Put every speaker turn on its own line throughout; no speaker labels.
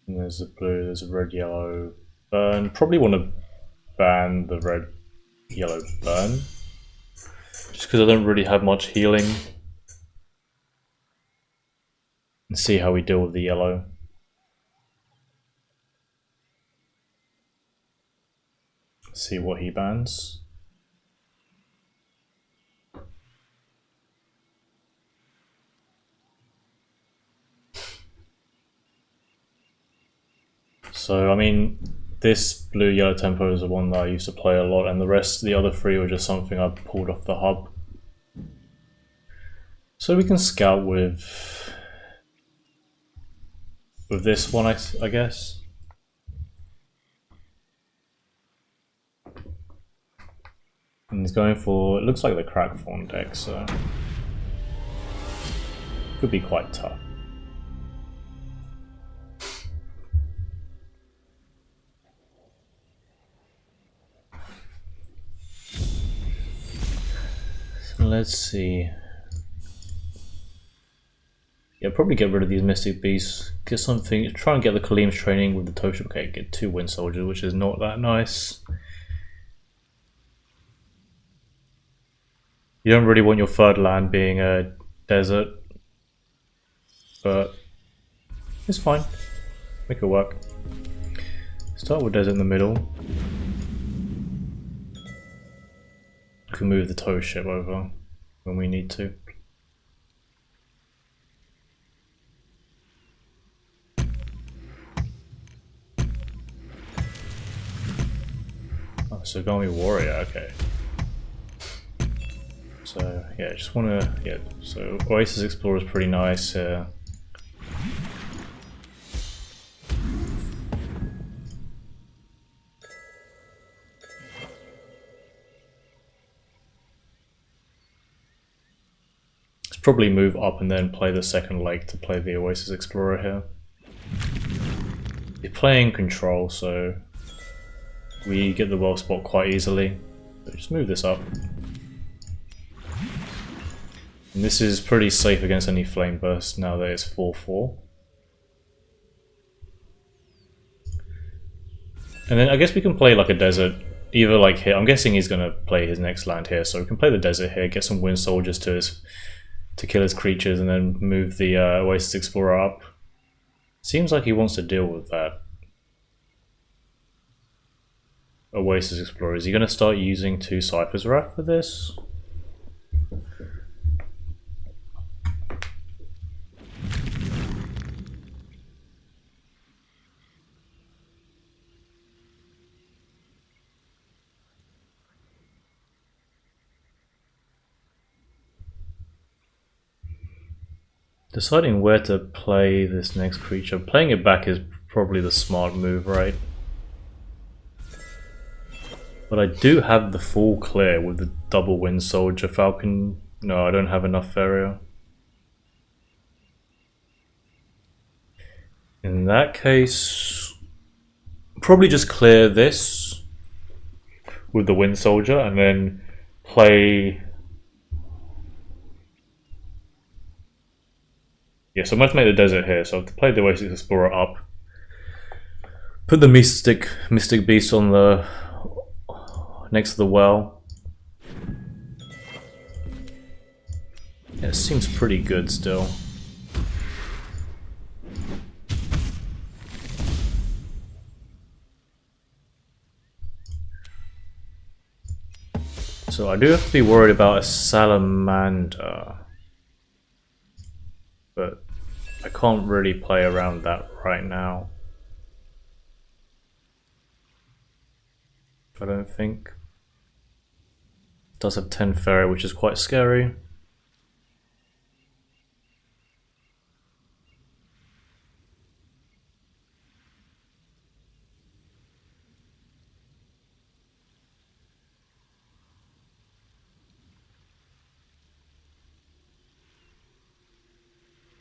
And there's a blue, there's a red, yellow, burn. Probably want to ban the red, yellow, burn. Just because I don't really have much healing. And see how we deal with the yellow. See what he bans. So, I mean, this blue-yellow tempo is the one that I used to play a lot, and the rest, the other three, were just something I pulled off the hub. So we can scout with this one, I guess. And he's going for, it looks like the Crack Fawn deck, so could be quite tough. So let's see. Yeah, probably get rid of these Mystic Beasts. Get something. Try and get the Kaleem's training with the Tosha. Okay, get 2 Wind Soldiers, which is not that nice. You don't really want your third land being a desert, but it's fine. Make it work. Start with desert in the middle. We can move the tow ship over when we need to. Oh, so Gami Warrior, okay. So yeah, just want to, yeah, so Oasis Explorer is pretty nice. Let's probably move up and then play the second lake to play the Oasis Explorer here. You're playing control, so we get the well spot quite easily. So just move this up. And this is pretty safe against any flame burst now that it's 4/4. And then I guess we can play like a desert, either like here. I'm guessing he's gonna play his next land here, so we can play the desert here, get some Wind Soldiers to kill his creatures, and then move the Oasis Explorer up. Seems like he wants to deal with that. Oasis Explorer. Is he gonna start using 2 Cypher's Wrath for this? Deciding where to play this next creature. Playing it back is probably the smart move, right? But I do have the full clear with the double Wind Soldier Falcon. No, I don't have enough Farrier. In that case, probably just clear this with the Wind Soldier and then play. Yeah, so I might make the desert here, so I have to play the Oasis Explorer up. Put the Mystic Beast on the next to the well. Yeah, it seems pretty good still. So I do have to be worried about a Salamander. But I can't really play around that right now. I don't think. It does have 10 Fairy, which is quite scary.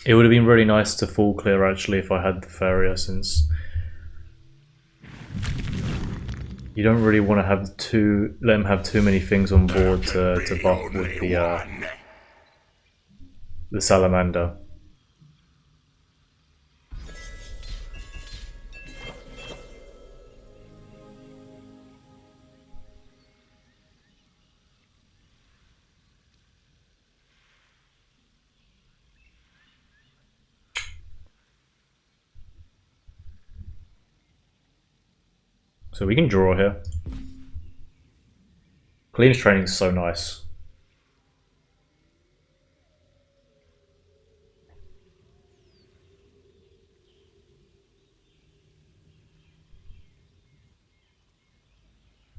It would have been really nice to full clear actually if I had the Farrier, since you don't really want to have let him have too many things on board to buff with the Salamander. So we can draw here. Kaleem's training is so nice.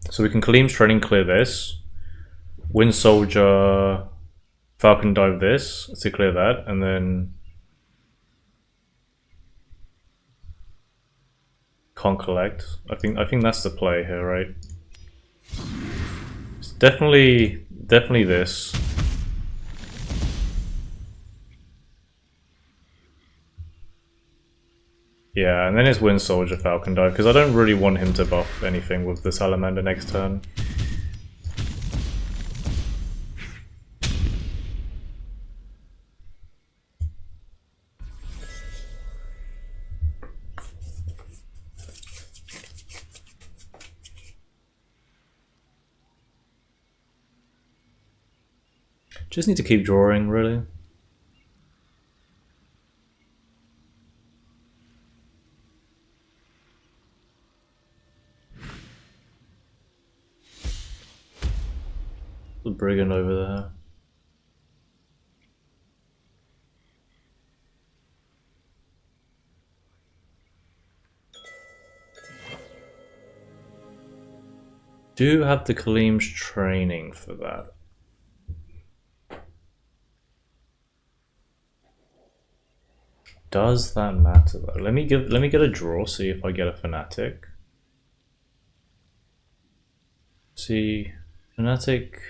So we can Kaleem's training clear this. Wind Soldier, Falcon Dive this to clear that, and then can't collect. I think that's the play here, right? It's definitely this. Yeah, and then it's Wind Soldier, Falcon Dive, because I don't really want him to buff anything with the Salamander next turn. Just need to keep drawing, really. The Brigand over there. Do have the Kaleem's training for that. Does that matter though? Let me get a draw, see if I get a Fanatic. See, Fanatic.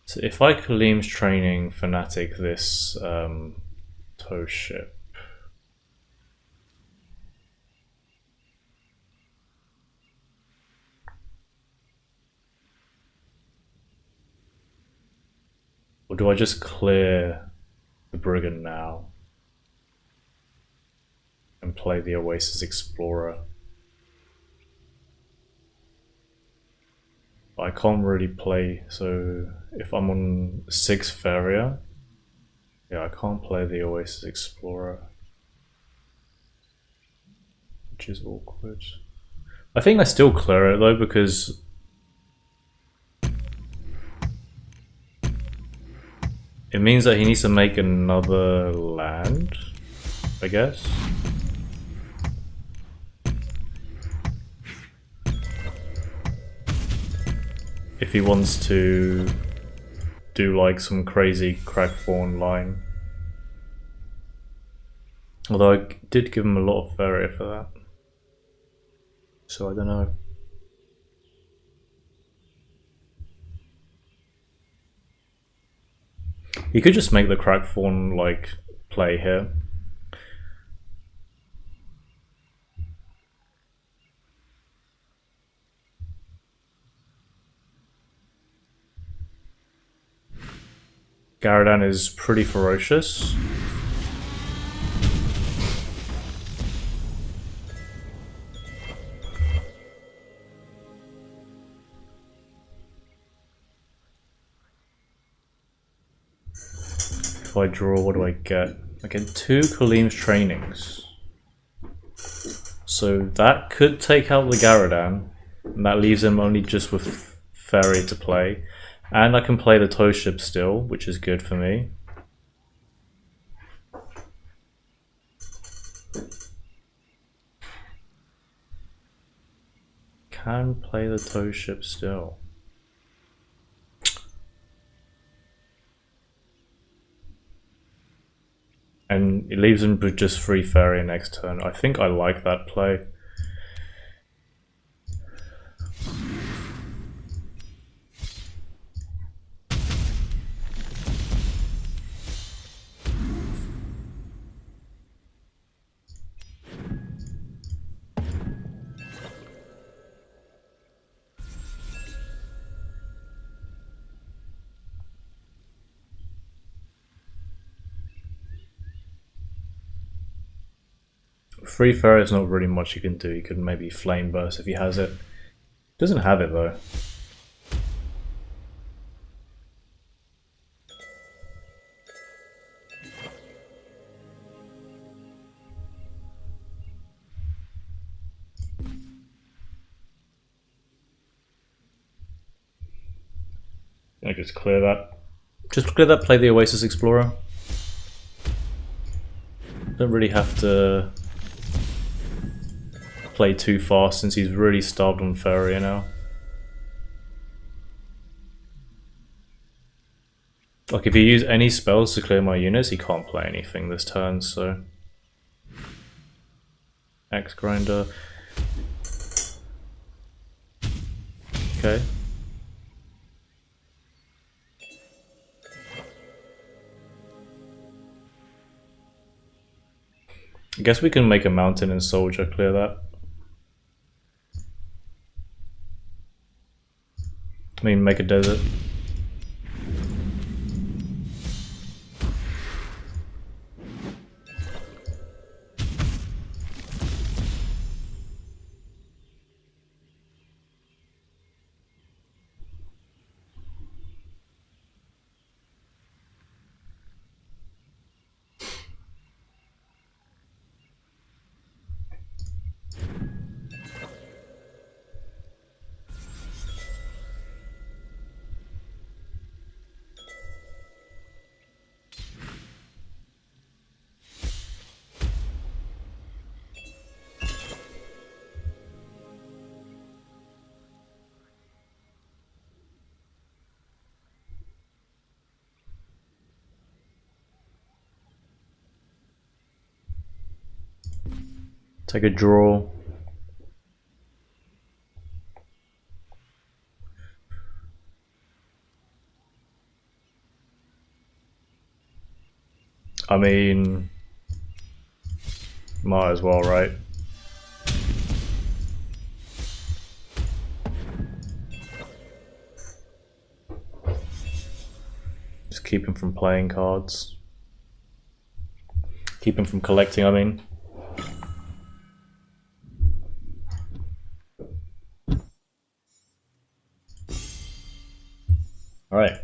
So if I Kaleem's training Fanatic this tow ship. Or do I just clear the Brigand now and play the Oasis Explorer? I can't really play, so if I'm on 6 Farrier, yeah, I can't play the Oasis Explorer, which is awkward. I think I still clear it though, because it means that he needs to make another land, I guess. If he wants to do like some crazy Crackthorn line. Although I did give him a lot of Farrier for that. So I don't know. He could just make the Crackthorn like play here. Garadan is pretty ferocious. If I draw, what do I get? I get 2 Kaleem's trainings. So that could take out the Garadan, and that leaves him only just with Farrier to play. And I can play the tow ship still, which is good for me. Can play the tow ship still. And it leaves him with just 3 Farrier next turn. I think I like that play. Free Farrier is not really much you can do. You could maybe Flame Burst if he has it. Doesn't have it though. I just clear that. Just clear that, play the Oasis Explorer. Don't really have to play too fast since he's really starved on Feria now. Like, if you use any spells to clear my units, he can't play anything this turn, so... Axe Grinder. Okay. I guess we can make a mountain and soldier clear that. I mean, make a desert. Take a draw. I mean, might as well, right? Just keep him from playing cards. Keep him from collecting, I mean. Alright.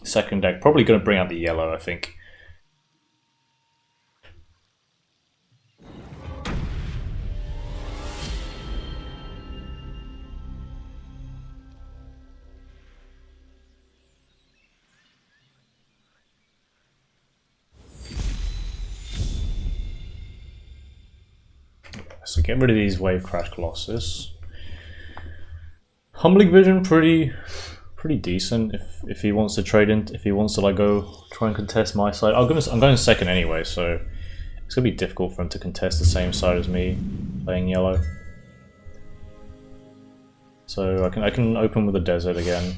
Second deck, probably going to bring out the yellow, I think. So get rid of these Wave Crash Colossus. Humbling Vision, pretty decent. If he wants to trade in, if he wants to like go try and contest my side, I'm going second anyway, so it's gonna be difficult for him to contest the same side as me playing yellow. So I can open with a desert again.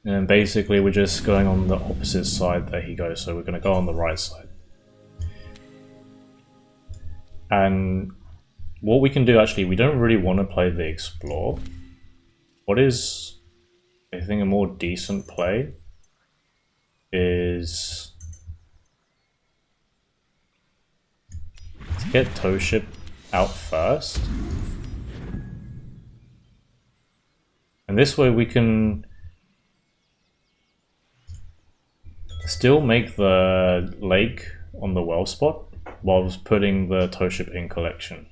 And basically we're just going on the opposite side that he goes, so we're going to go on the right side. And what we can do, actually, we don't really want to play the Explore. What is, I think, a more decent play is to get Toe Ship out first. And this way we can still make the lake on the well spot whilst putting the Toe Ship in collection.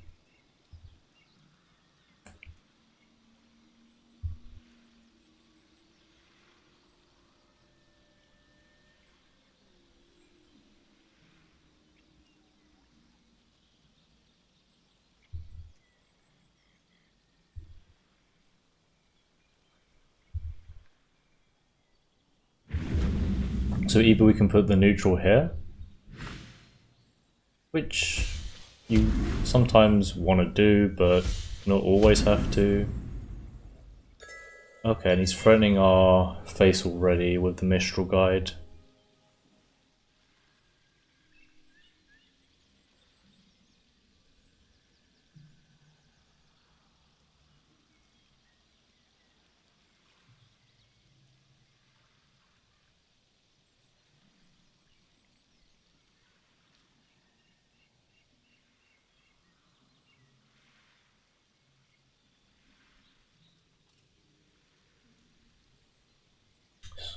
So either we can put the neutral here, which you sometimes want to do, but not always have to. Okay, and he's threatening our face already with the Mistral Guide.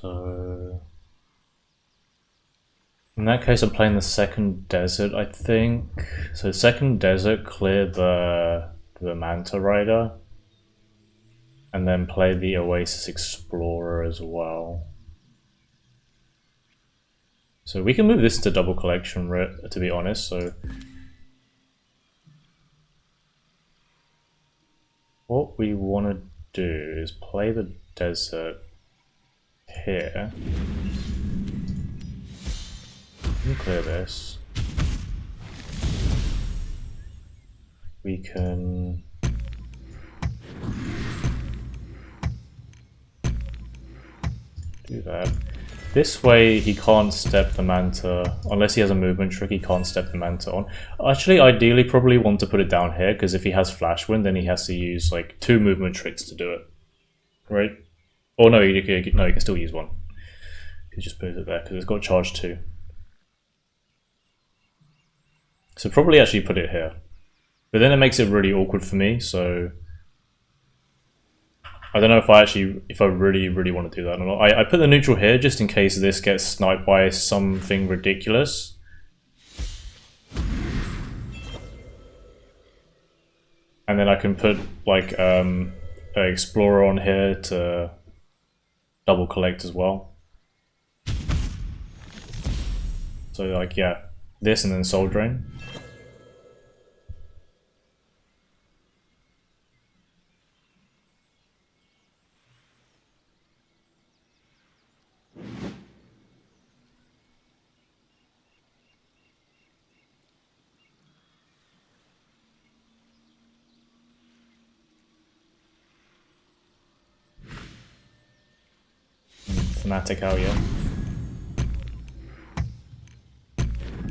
So In that case, I'm playing the second desert, I think. So second desert, clear the Manta Rider, and then play the Oasis Explorer as well. So we can move this to double collection, to be honest. So what we want to do is play the desert here. Clear this. We can do that. This way he can't step the Manta, unless he has a movement trick, he can't step the Manta on. Actually, ideally probably want to put it down here, because if he has Flash Wind, then he has to use like 2 movement tricks to do it. Right? Or no, he can still use one. He just puts it there, because it's got charge 2. So probably actually put it here. But then it makes it really awkward for me, so I don't know if I really want to do that or not. I put the neutral here just in case this gets sniped by something ridiculous. And then I can put like an Explorer on here to double collect as well. So like yeah, this and then Soul Drain. Fnatic out yet.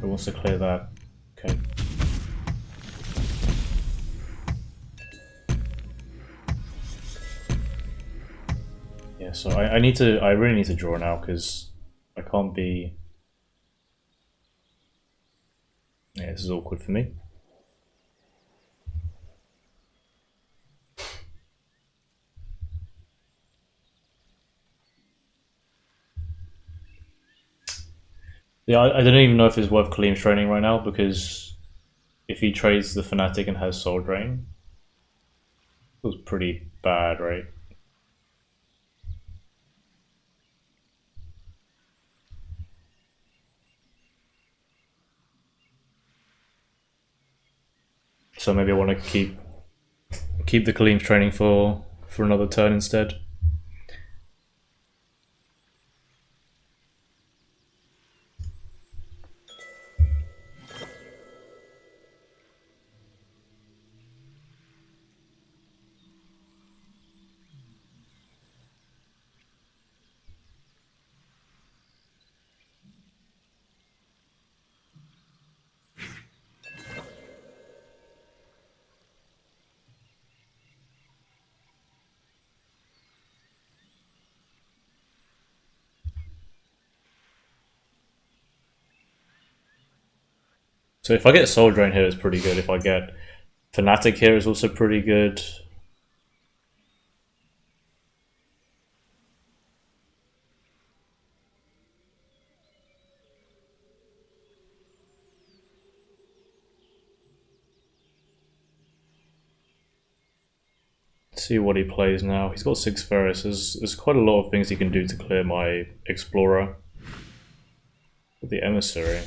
Who wants to clear that? Okay. Yeah, so I really need to draw now because I can't be. Yeah, this is awkward for me. Yeah, I don't even know if it's worth Kaleem's training right now because if he trades the Fnatic and has Soul Drain, it was pretty bad, right? So maybe I want to keep the Kaleem's training for another turn instead. So if I get Soul Drain here, it's pretty good. If I get Fnatic here, is also pretty good. See what he plays now. He's got 6 Ferris. There's quite a lot of things he can do to clear my Explorer. The Emissary.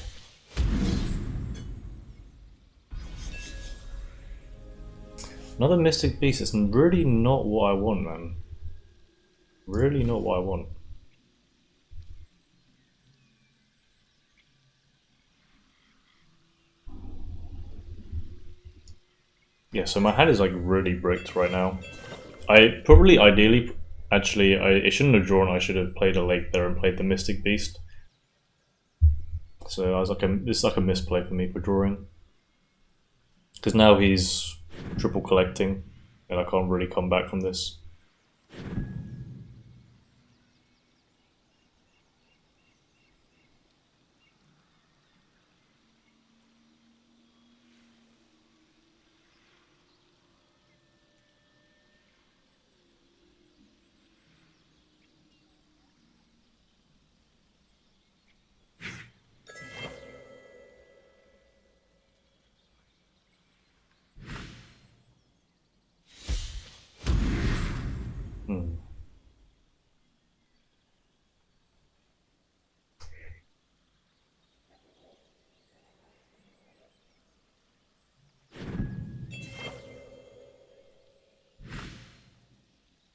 Another Mystic Beast. It's really not what I want, man. Really not what I want. Yeah, so my hand is like really bricked right now. I probably ideally, actually, I shouldn't have drawn. I should have played a late there and played the Mystic Beast. So I was like, it's like a misplay for me for drawing. Because now he's triple collecting, and I can't really come back from this. Hmm.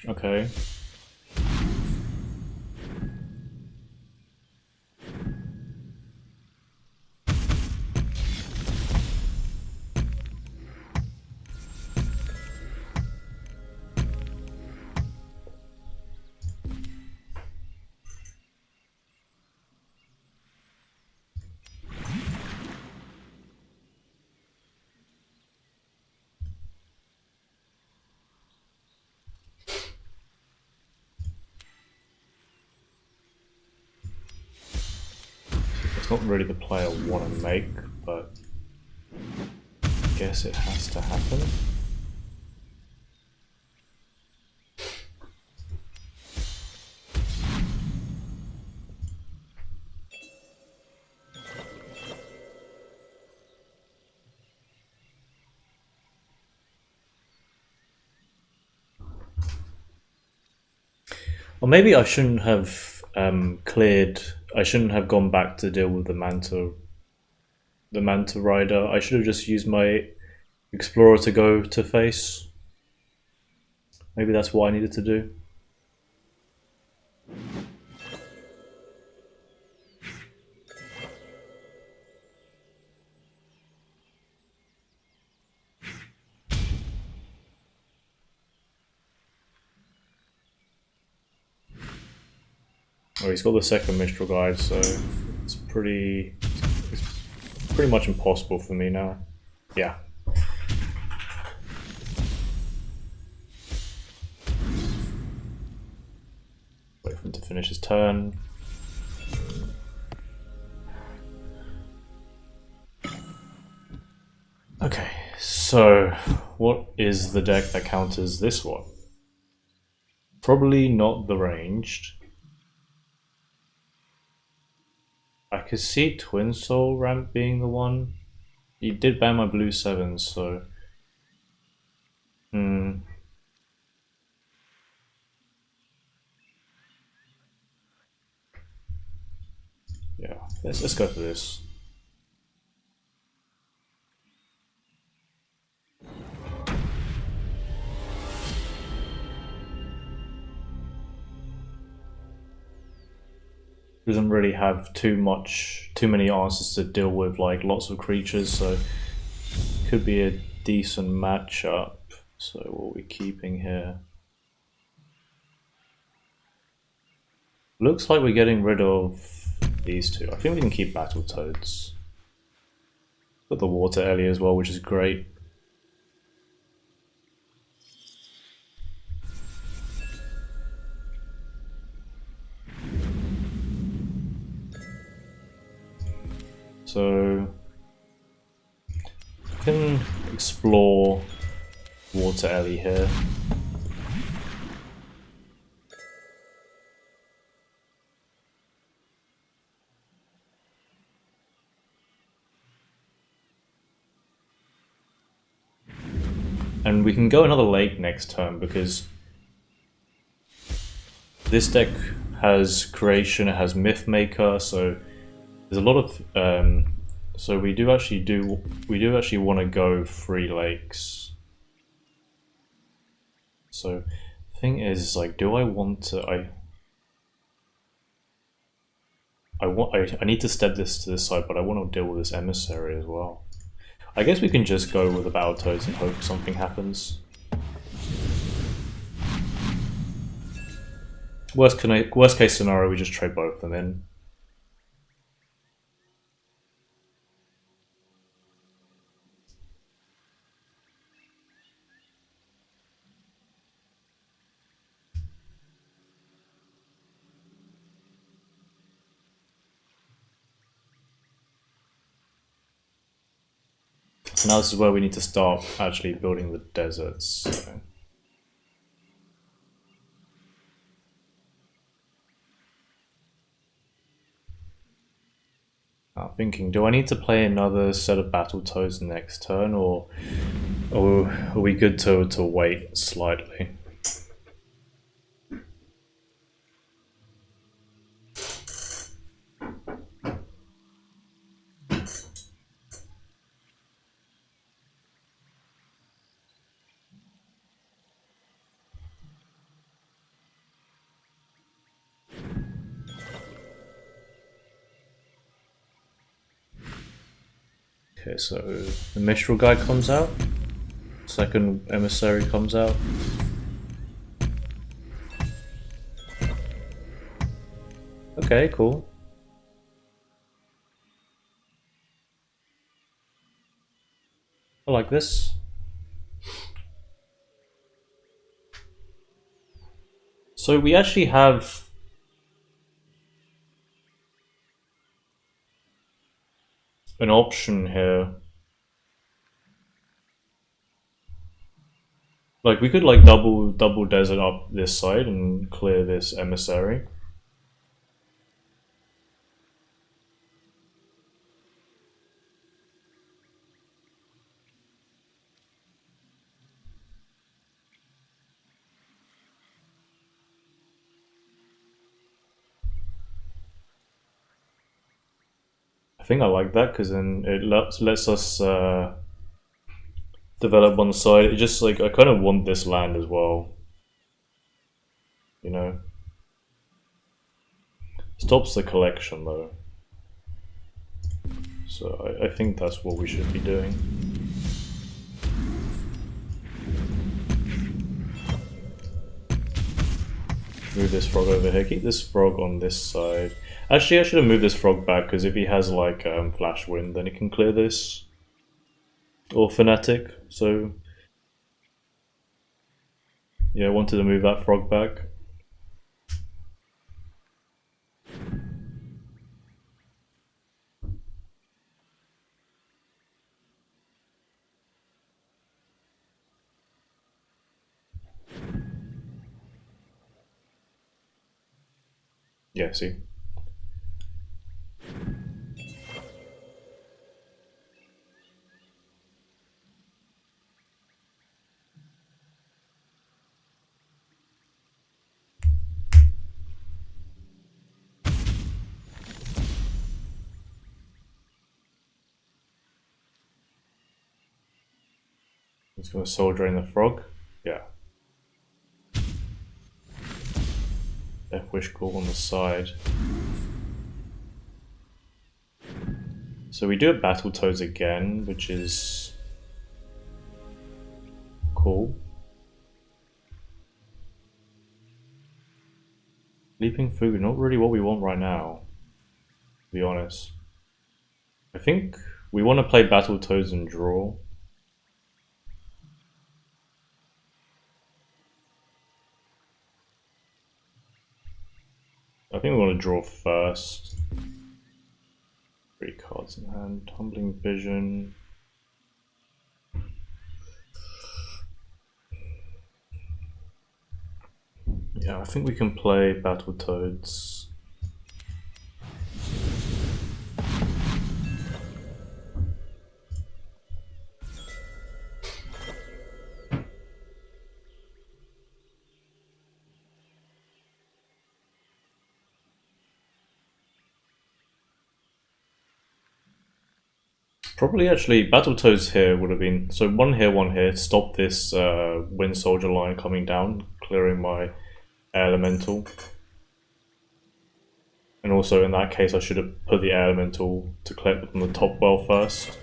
Okay. It's not really the play I want to make, but I guess it has to happen. Or maybe I shouldn't have cleared. I shouldn't have gone back to deal with the Manta Rider. I should have just used my Explorer to go to face. Maybe that's what I needed to do. Oh, he's got the second Mistral Guide, so it's pretty much impossible for me now. Yeah. Wait for him to finish his turn. Okay, so what is the deck that counters this one? Probably not the ranged. I could see Twin Soul Ramp being the one. He did ban my blue 7, so... Yeah, let's go for this. Doesn't really have too many answers to deal with, like lots of creatures, so could be a decent matchup. So what are we keeping here? Looks like we're getting rid of these two. I think we can keep Battletoads. Got the Water Ellie as well, which is great. So I can explore Water Ellie here. And we can go another lake next turn because this deck has Creation, it has Mythmaker, so there's a lot of so we do actually want to go 3 lakes. So the thing is, like, do I want to? I need to step this to this side, but I want to deal with this Emissary as well. I guess we can just go with the Battletoads and hope something happens. Worst case scenario, we just trade both of them in. So now this is where we need to start actually building the deserts. So. I'm thinking, do I need to play another set of Battletoads next turn, or are we good to wait slightly? Okay, so the Mistral guy comes out. Second emissary comes out. Okay, cool. I like this. So we actually have an option here. Like we could like double desert up this side and clear this emissary. I think I like that because then it lets us develop on the side. It just like I kind of want this land as well. You know, stops the collection though. So I think that's what we should be doing. Move this frog over here. Keep this frog on this side. Actually, I should have moved this frog back because if he has like flash wind, then he can clear this. Or Fnatic. So yeah, I wanted to move that frog back. Yeah, see. It's gonna soul drain the frog. Yeah. Death Wish Call on the side. So we do have Battletoads again, which is cool. Leaping Food, not really what we want right now, to be honest. I think we want to play Battletoads and draw. I think we want to draw first. 3 cards in hand. Tumbling Vision. Yeah, I think we can play Battletoads. Probably actually Battletoads here would have been so one here, stop this Wind Soldier line coming down, clearing my Elemental. And also in that case I should have put the Elemental to collect from the top well first.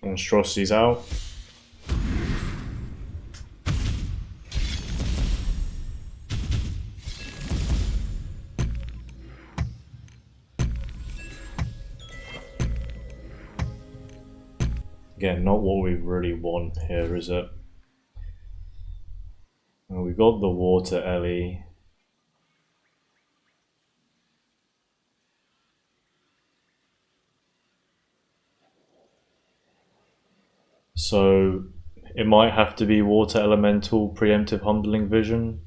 Monstrosity's out. Again, not what we really want here, is it? And we got the Water Ellie. So it might have to be Water Elemental, Preemptive Humbling Vision.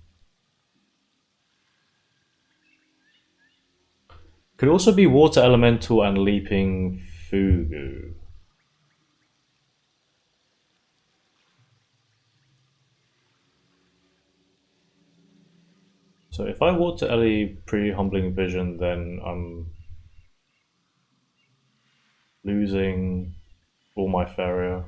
Could also be Water Elemental and Leaping Fugu. So if I Water Ellie pre-Humbling Vision, then I'm losing all my Feria.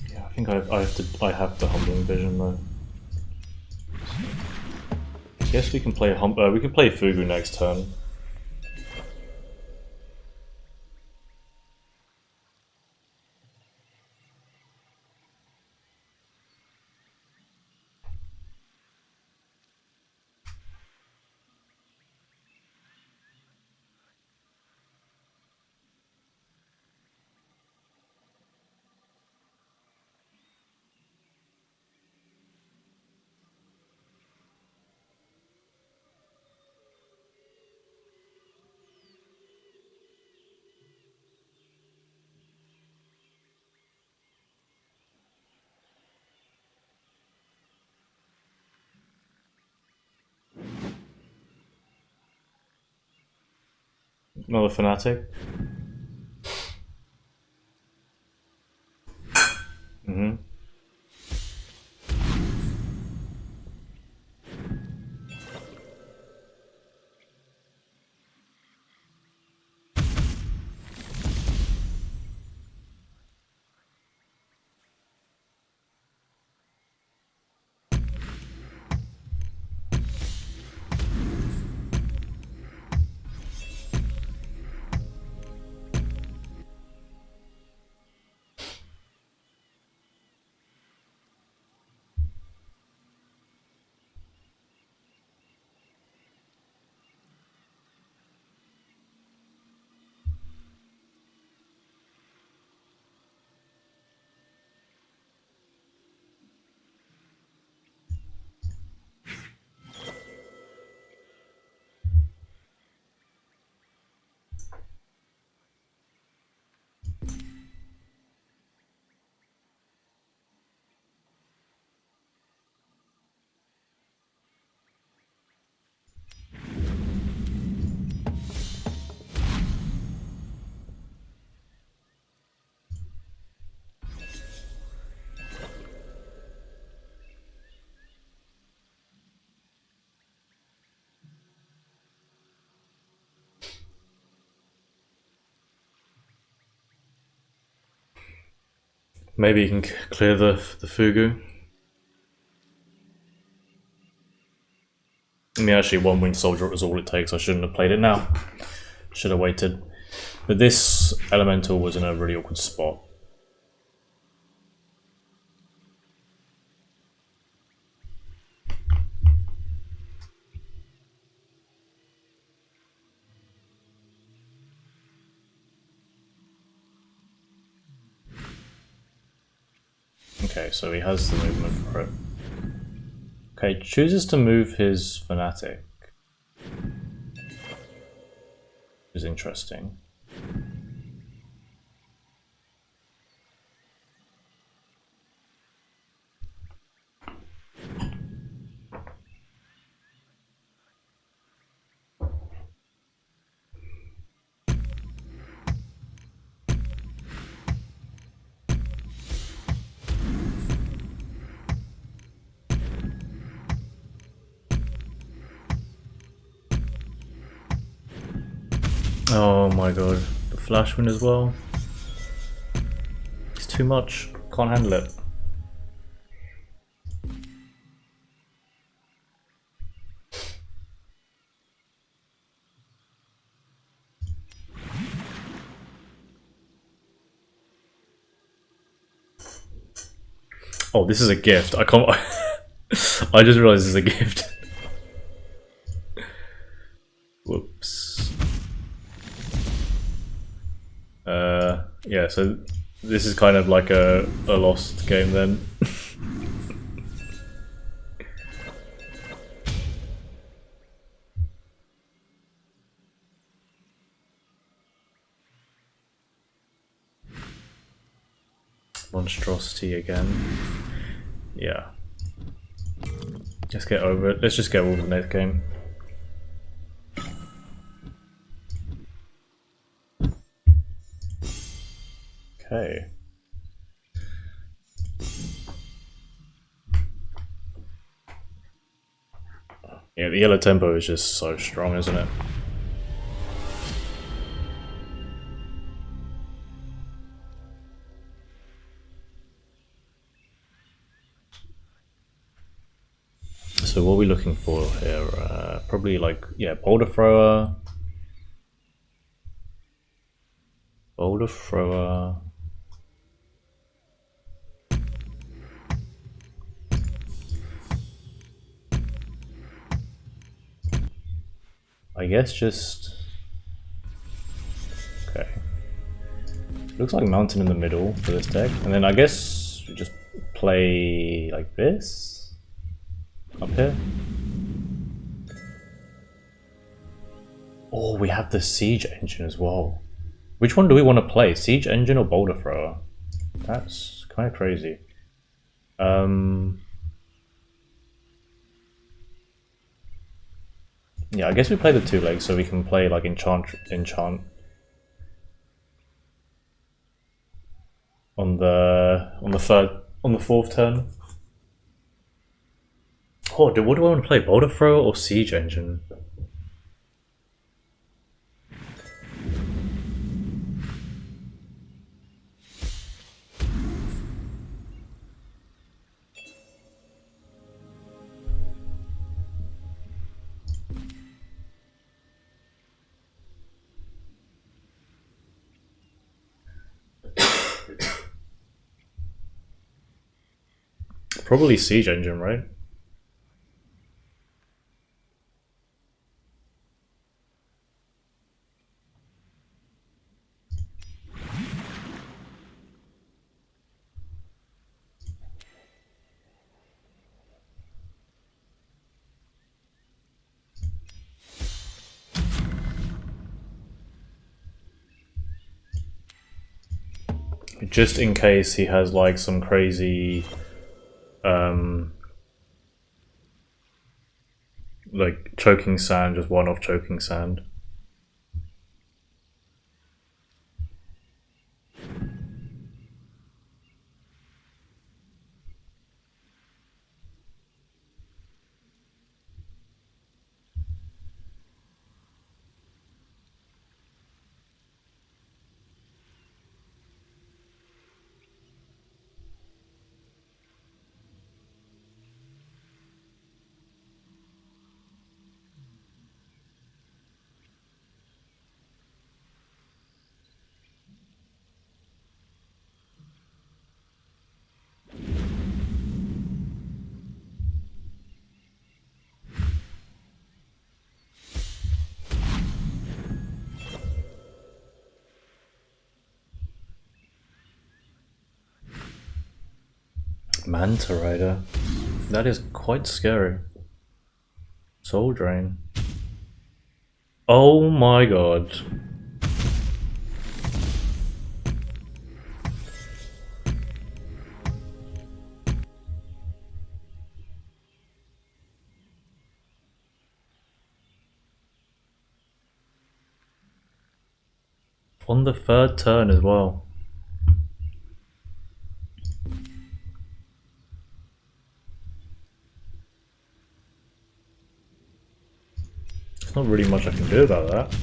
Yeah, I think I have the Humbling Vision though. I guess we can play we can play Fugu next turn. Another Fnatic. Mm-hmm. Maybe you can clear the Fugu. I mean, actually, one Winged Soldier was all it takes. I shouldn't have played it now. Should have waited. But this Elemental was in a really awkward spot. Okay, so he has the movement for it. Okay, chooses to move his Fnatic. Which is interesting. Oh my god, the Flash Wind as well. It's too much, can't handle it. Oh, this is a gift. I can't. I just realized this is a gift. Whoops. Yeah, so this is kind of like a lost game then. monstrosity again. Yeah. Let's get over it. Let's just get over the next game. Okay. Yeah, the yellow tempo is just so strong, isn't it? So what are we looking for here? Probably like, yeah, boulder thrower. Boulder thrower. I guess just... Okay. Looks like mountain in the middle for this deck. And then I guess we just play like this? Up here? Oh, we have the Siege Engine as well. Which one do we want to play? Siege Engine or Boulder Thrower? That's kind of crazy. Yeah, I guess we play the two legs so we can play like enchant on the fourth turn. Oh, what do I want to play? Boulder Thrower or Siege Engine? Probably Siege Engine, right? Just in case he has like some crazy like choking sand, just one off choking sand. Manta Rider. That is quite scary. Soul Drain. Oh my god. On the third turn as well. There's not really much I can do about that.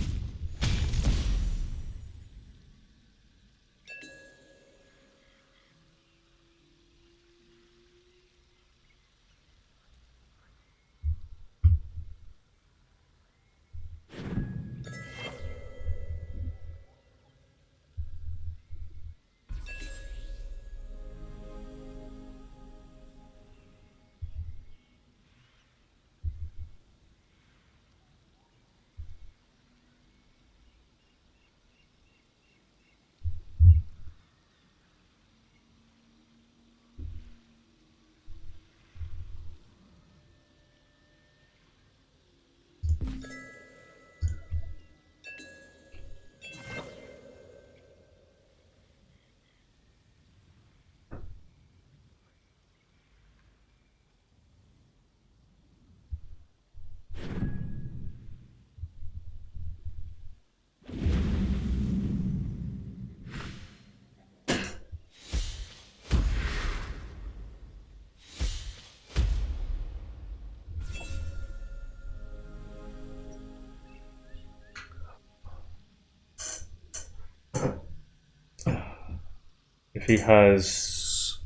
if he has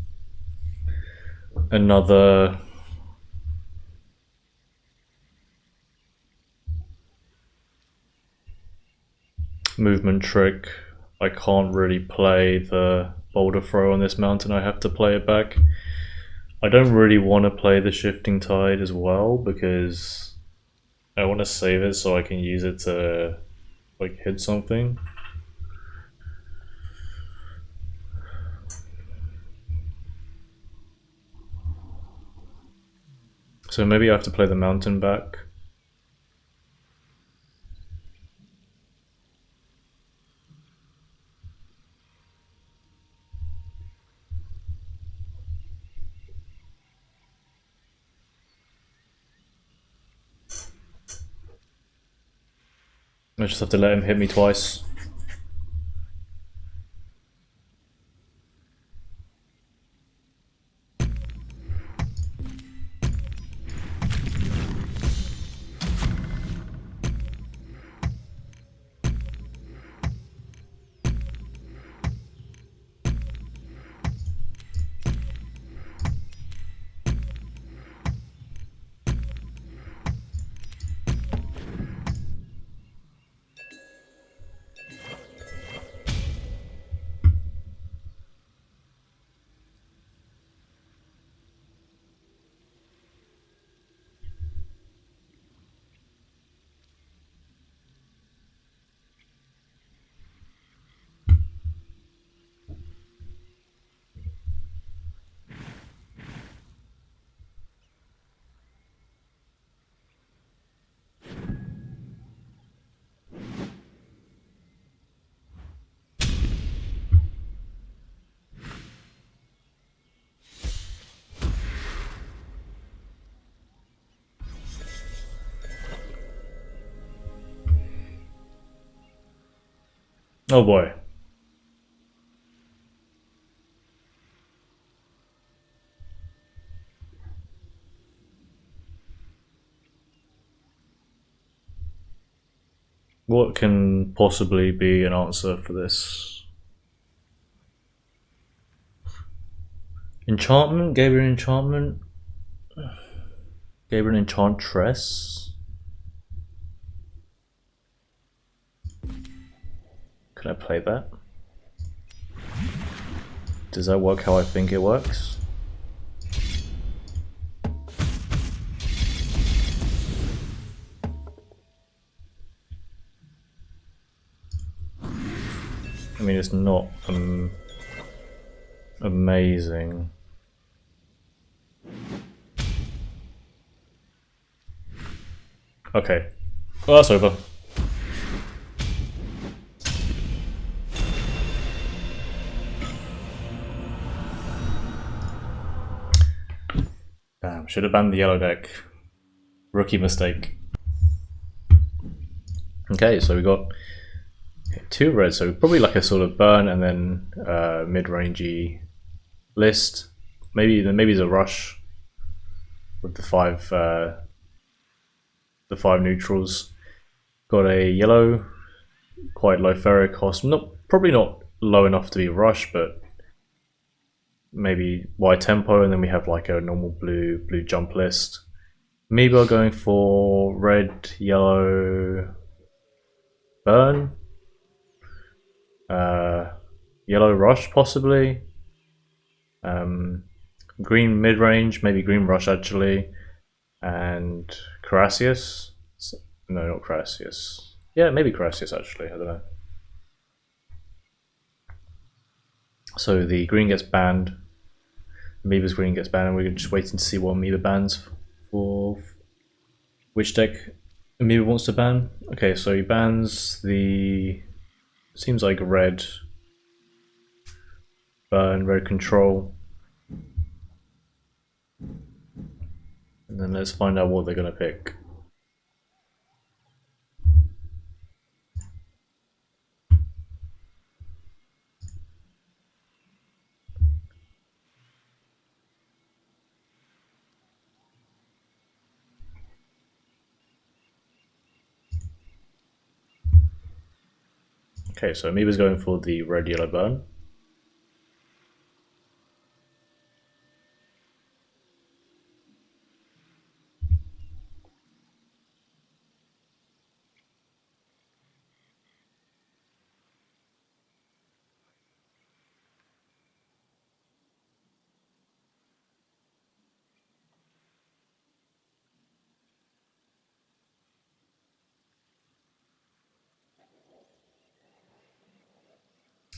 another movement trick, I can't really play the boulder throw on this mountain. I have to play it back. I don't really want to play the shifting tide as well because I want to save it so I can use it to like hit something. So maybe I have to play the mountain back. I just have to let him hit me twice. Oh boy. What can possibly be an answer for this? Enchantment? Gave her an enchantment? Gave her an enchantress? Can I play that? Does that work how I think it works? I mean, it's not amazing. Okay. Well, that's over. Damn, should have banned the yellow deck. Rookie mistake. Okay, so we got 2 red, so probably like a sort of burn and then mid-rangey list. Maybe there's a rush with the 5 neutrals. Got a yellow, quite low ferro cost. Probably not low enough to be rush, but maybe wide tempo, and then we have like a normal blue jump list. Amiibo going for red, yellow, burn, yellow rush possibly, green mid range, maybe green rush actually, and Carassius. No, not Carassius. Yeah, maybe Carassius actually. I don't know. So the green gets banned. Amiibo's green gets banned, and we're just waiting to see what Amiibo bans for which deck Amiibo wants to ban. Okay, so he bans the, seems like red burn, red control, and then let's find out what they're gonna pick. Okay, so Amiibo's going for the red yellow burn.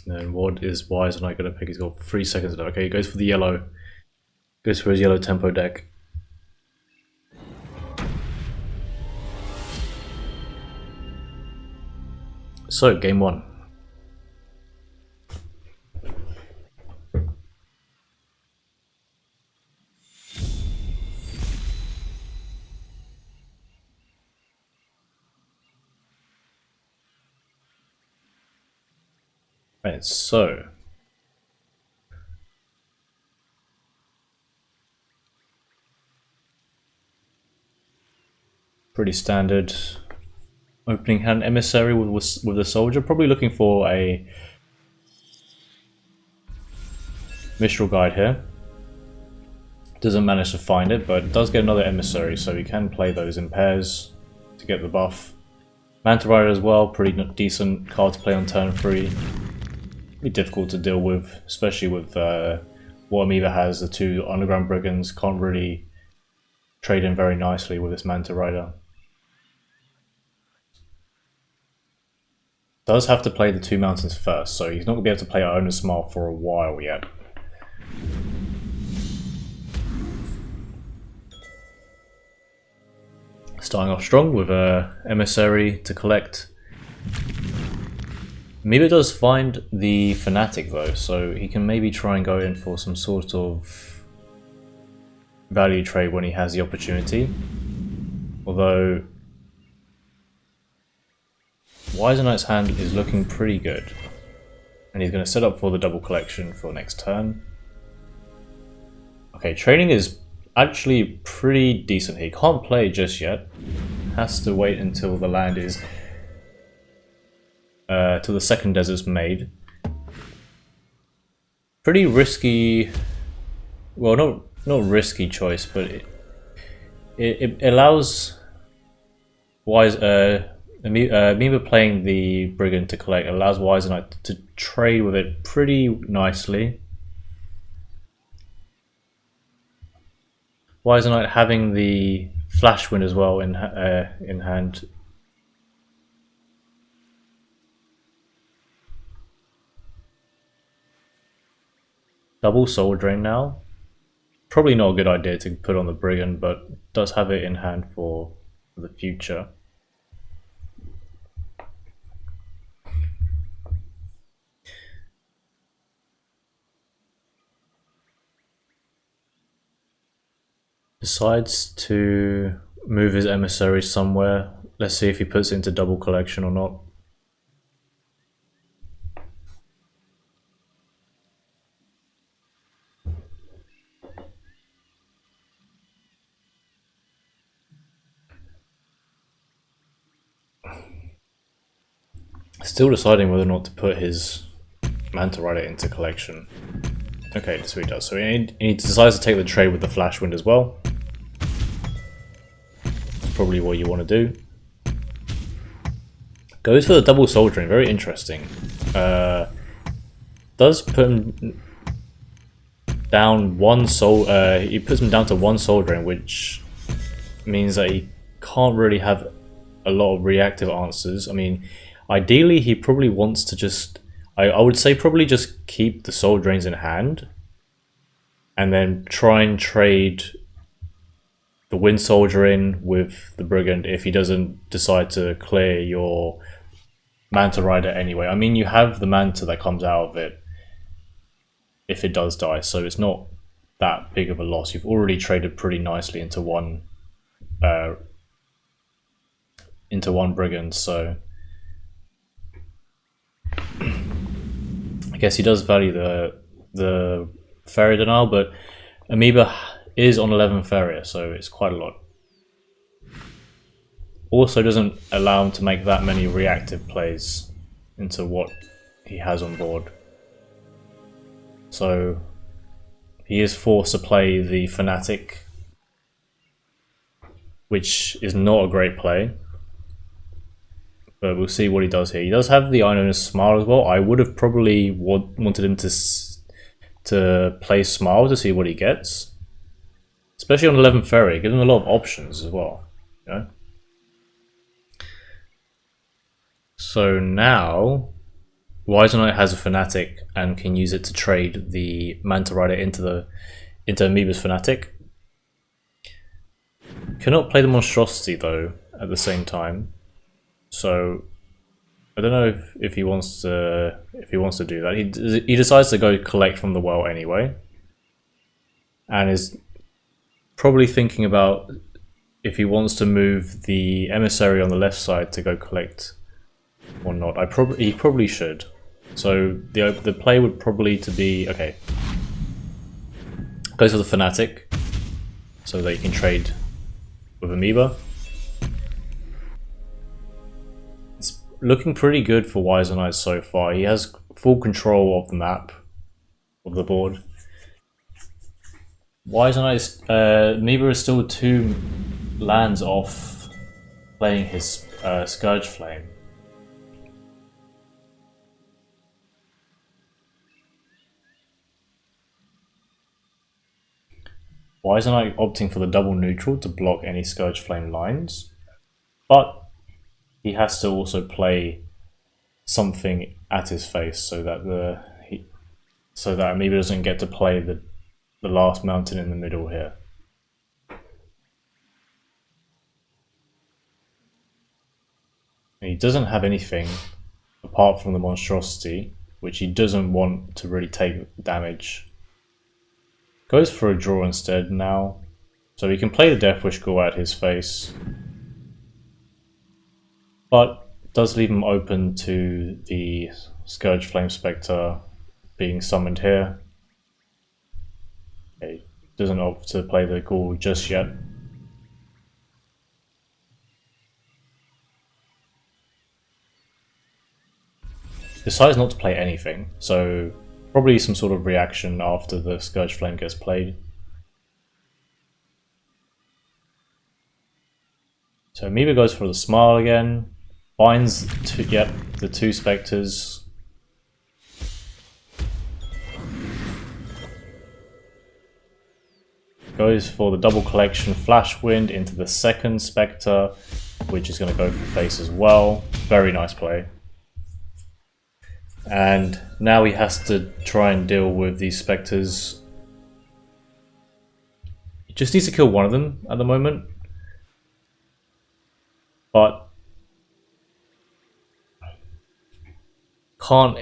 And then what is Wise Knight going to pick? He's got 3 seconds left. Okay, he goes for the yellow. Goes for his yellow tempo deck. So, game 1. Right, so pretty standard opening hand emissary with the soldier. Probably looking for a Mistral Guide here. Doesn't manage to find it, but does get another emissary, so he can play those in pairs to get the buff. Manta Rider as well, pretty decent card to play on turn 3. Be difficult to deal with, especially with what Amoeba has. The 2 Underground Brigands can't really trade in very nicely with this Manta Rider. Does have to play the 2 mountains first, so he's not going to be able to play Iona's Smile for a while yet. Starting off strong with a emissary to collect. Amoeba does find the Fanatic though, so he can maybe try and go in for some sort of value trade when he has the opportunity. Although Wise Knight's hand is looking pretty good, and he's going to set up for the double collection for next turn. Okay, trading is actually pretty decent. He can't play just yet. Has to wait until the land is till the second desert's made. Pretty risky. Well, not risky choice, but it allows Amoeba playing the Brigand to collect allows Wise Knight to trade with it pretty nicely. Wise Knight having the Flash Wind as well in hand. Double Soul Drain now. Probably not a good idea to put on the Brigand, but does have it in hand for the future. Decides to move his emissary somewhere. Let's see if he puts it into double collection or not. Still deciding whether or not to put his Manta Rider into collection. Okay, that's what he does. So he decides to take the trade with the Flash Wind as well. That's probably what you want to do. Goes for the double Soul Drain, very interesting. Does put him down one soul. He puts him down to 1 Soul Drain, which means that he can't really have a lot of reactive answers. I mean, ideally he probably wants to just. I would say probably just keep the Soul Drains in hand and then try and trade the Wind Soldier in with the Brigand if he doesn't decide to clear your Manta Rider anyway. I mean, you have the Manta that comes out of it if it does die, so it's not that big of a loss. You've already traded pretty nicely into one Brigand, so I guess he does value the Farrier Denial, but Amoeba is on 11 Farrier, so it's quite a lot. Also doesn't allow him to make that many reactive plays into what he has on board. So he is forced to play the Fanatic, which is not a great play. But we'll see what he does here. He does have the Iona's Smile as well. I would have probably wanted him to play Smile to see what he gets. Especially on 11 Ferry, gives him a lot of options as well. You know? So now Wiser Knight has a Fanatic and can use it to trade the Manta Rider into Amoeba's Fanatic. Cannot play the Monstrosity though at the same time, so I don't know if he wants to do that. He decides to go collect from the well anyway, and is probably thinking about if he wants to move the Emissary on the left side to go collect or not. He probably should. So the play would probably to be okay. Goes for the Fanatic so that you can trade with Amoeba. It's looking pretty good for Wiser Knight so far. He has full control of the map, of the board. Wiser Knight, Amoeba is still 2 lands off playing his Scourge Flame. Wiser Knight opting for the double neutral to block any Scourge Flame lines, but he has to also play something at his face so that Amoeba doesn't get to play the last mountain in the middle here. He doesn't have anything apart from the Monstrosity, which he doesn't want to really take damage. Goes for a draw instead now, so he can play the Deathwish Ghoul at his face, but does leave him open to the Scourge Flame Spectre being summoned here. He doesn't opt to play the Ghoul just yet. Decides not to play anything, so probably some sort of reaction after the Scourge Flame gets played. So Amoeba goes for the Smile again, finds the 2 Spectres. Goes for the double collection Flash Wind into the second Spectre, which is going to go for face as well. Very nice play. And now he has to try and deal with these Spectres. He just needs to kill one of them at the moment. But can't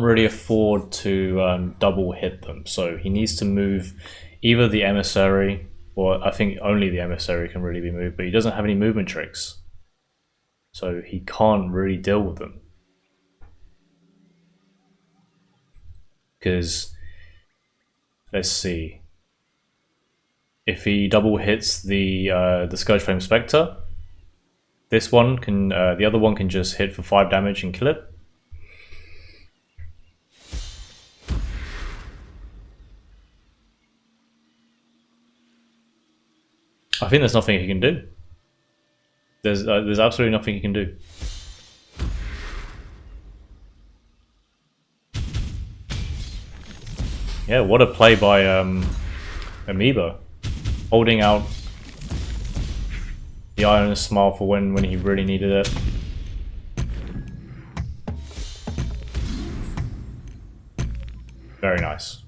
really afford to double hit them. So he needs to move either the Emissary, or I think only the Emissary can really be moved, but he doesn't have any movement tricks. So he can't really deal with them. Because, let's see, if he double hits the Scourge Flame Spectre, this one can, the other one can just hit for 5 damage and kill it. I think there's nothing he can do. There's absolutely nothing he can do. Yeah, what a play by Amoeba, holding out the Ionis Smile for when he really needed it. Very nice.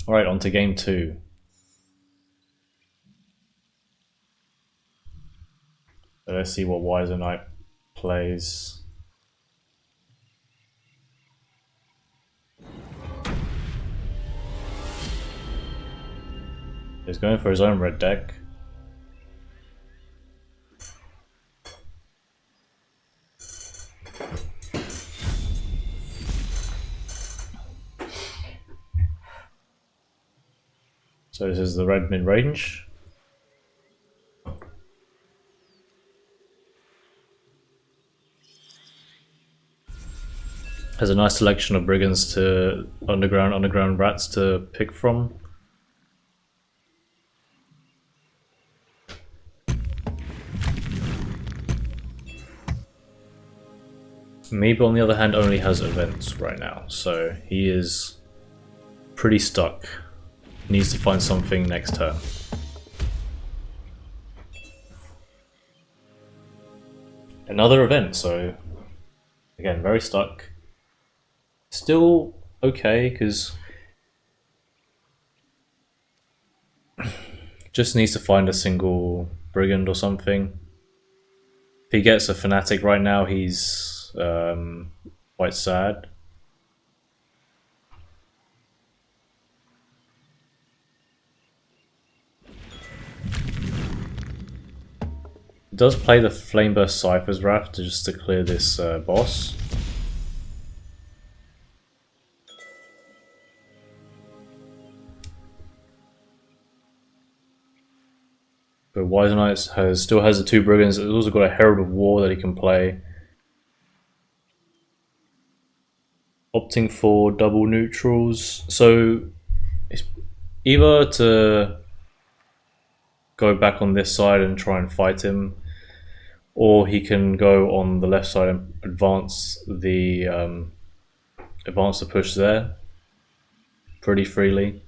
Alright, on to game 2. So let's see what Wiser Knight plays. He's going for his own red deck. So this is the red mid-range. Has a nice selection of brigands to underground rats to pick from. Amoeba, on the other hand, only has events right now, so he is pretty stuck. Needs to find something next turn. another event. So again, very stuck. Still okay because just needs to find a single brigand or something. If he gets a fanatic right now, he's quite sad. Does play the Flameburst Cypher's Wrath just to clear this boss. But Wise Knight still has the 2 Brigands. It's also got a Herald of War that he can play. Opting for double neutrals. So it's either to go back on this side and try and fight him, or he can go on the left side and advance the push there pretty freely.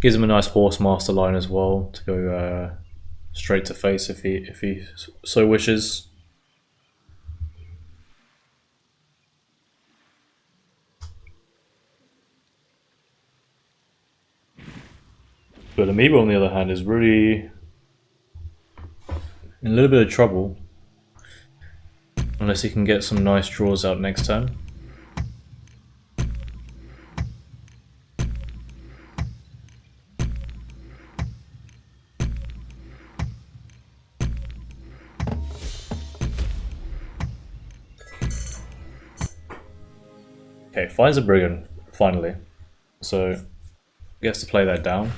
Gives him a nice Horsemaster line as well to go straight to face if he so wishes. But Amoeba, on the other hand, is really in a little bit of trouble. Unless he can get some nice draws out next turn. Okay, finds a Brigand, finally. So, gets to play that down.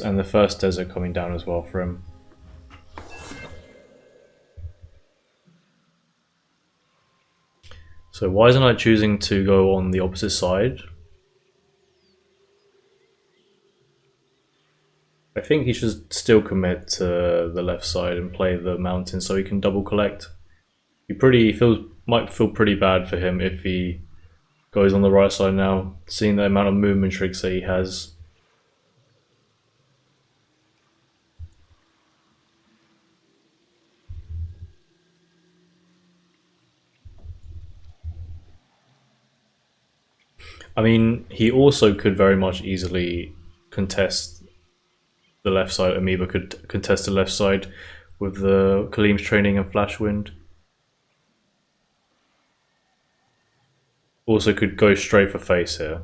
And the first desert coming down as well for him. So why isn't I choosing to go on the opposite side? I think he should still commit to the left side and play the mountain so he can double collect. Might feel pretty bad for him if he goes on the right side now, seeing the amount of movement tricks that he has. I mean, he also could very much easily contest the left side. Amoeba could contest the left side with the Khalim's Training and Flashwind. Also could go straight for face here.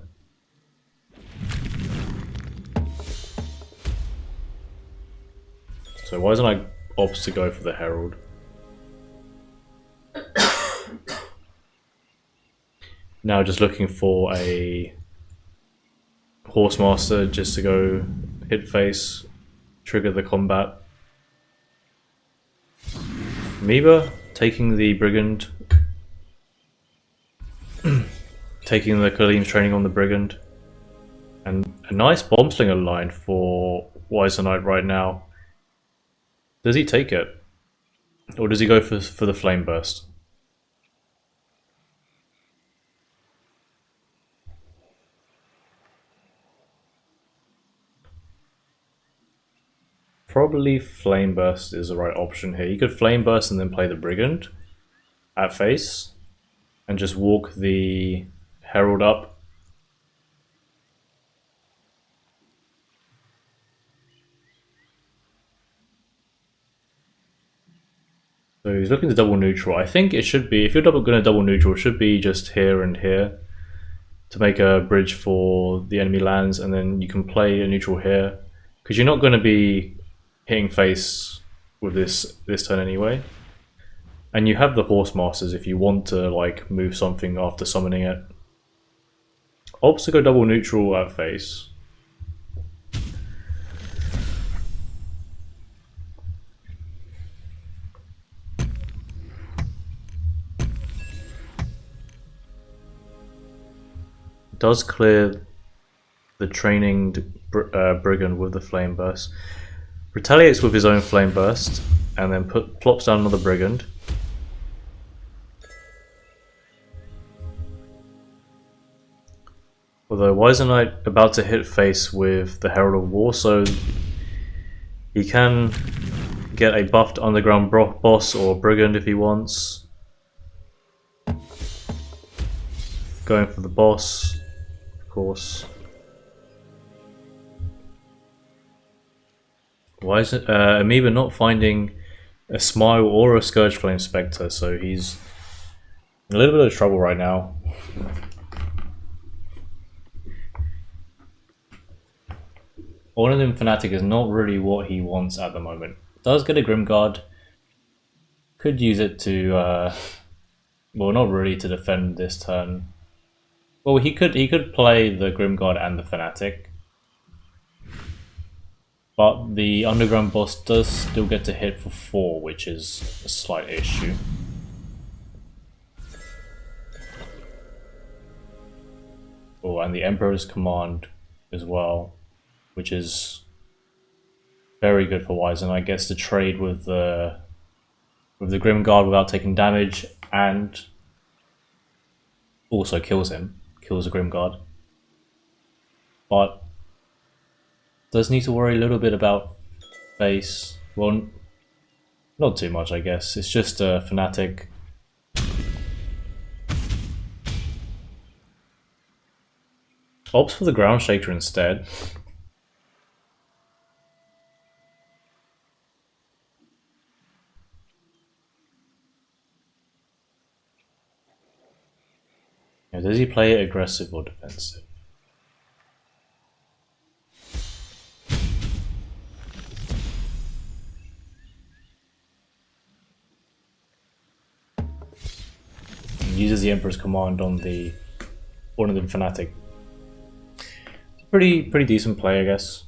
So why doesn't I opt to go for the Herald? Now just looking for a Horsemaster just to go hit face, trigger the combat. Amoeba taking the Brigand, taking the Khalim's Training on the Brigand, and a nice Bombslinger line for Wiser Knight right now. Does he take it? Or does he go for the Flame Burst? Probably Flame Burst is the right option here. You could Flame Burst and then play the Brigand at face and just walk the Herald up. So he's looking to double neutral. I think it should be, if you're going to double neutral, it should be just here and here to make a bridge for the enemy lands, and then you can play a neutral here because you're not going to be hitting face with this turn anyway, and you have the Horsemasters if you want to like move something after summoning it. Opts to go double neutral at face. Does clear the training Brigand with the Flame Burst. retaliates with his own Flame Burst, and then plops down another Brigand. Although Wiser Knight about to hit face with the Herald of War, so he can get a buffed underground boss or Brigand if he wants. Going for the boss, of course. Why is it Amoeba not finding a Smile or a Scourge Flame Spectre, so he's in a little bit of trouble right now. Ornament Fanatic is not really what he wants at the moment. Does get a Grimguard. Could use it to, well, not really to defend this turn. Well, he could play the Grimguard and the Fanatic. But the Underground boss does still get to hit for 4, which is a slight issue. Oh, and the Emperor's Command as well, which is very good for Wise, and I guess to trade with the Grimguard without taking damage, and also kills the Grimguard. But does need to worry a little bit about face. Well, not too much, I guess. It's just a Fanatic. Opts for the Ground Shaker instead. Now, does he play it aggressive or defensive? Uses the Emperor's Command on the Ornament Fanatic. Pretty decent play, I guess.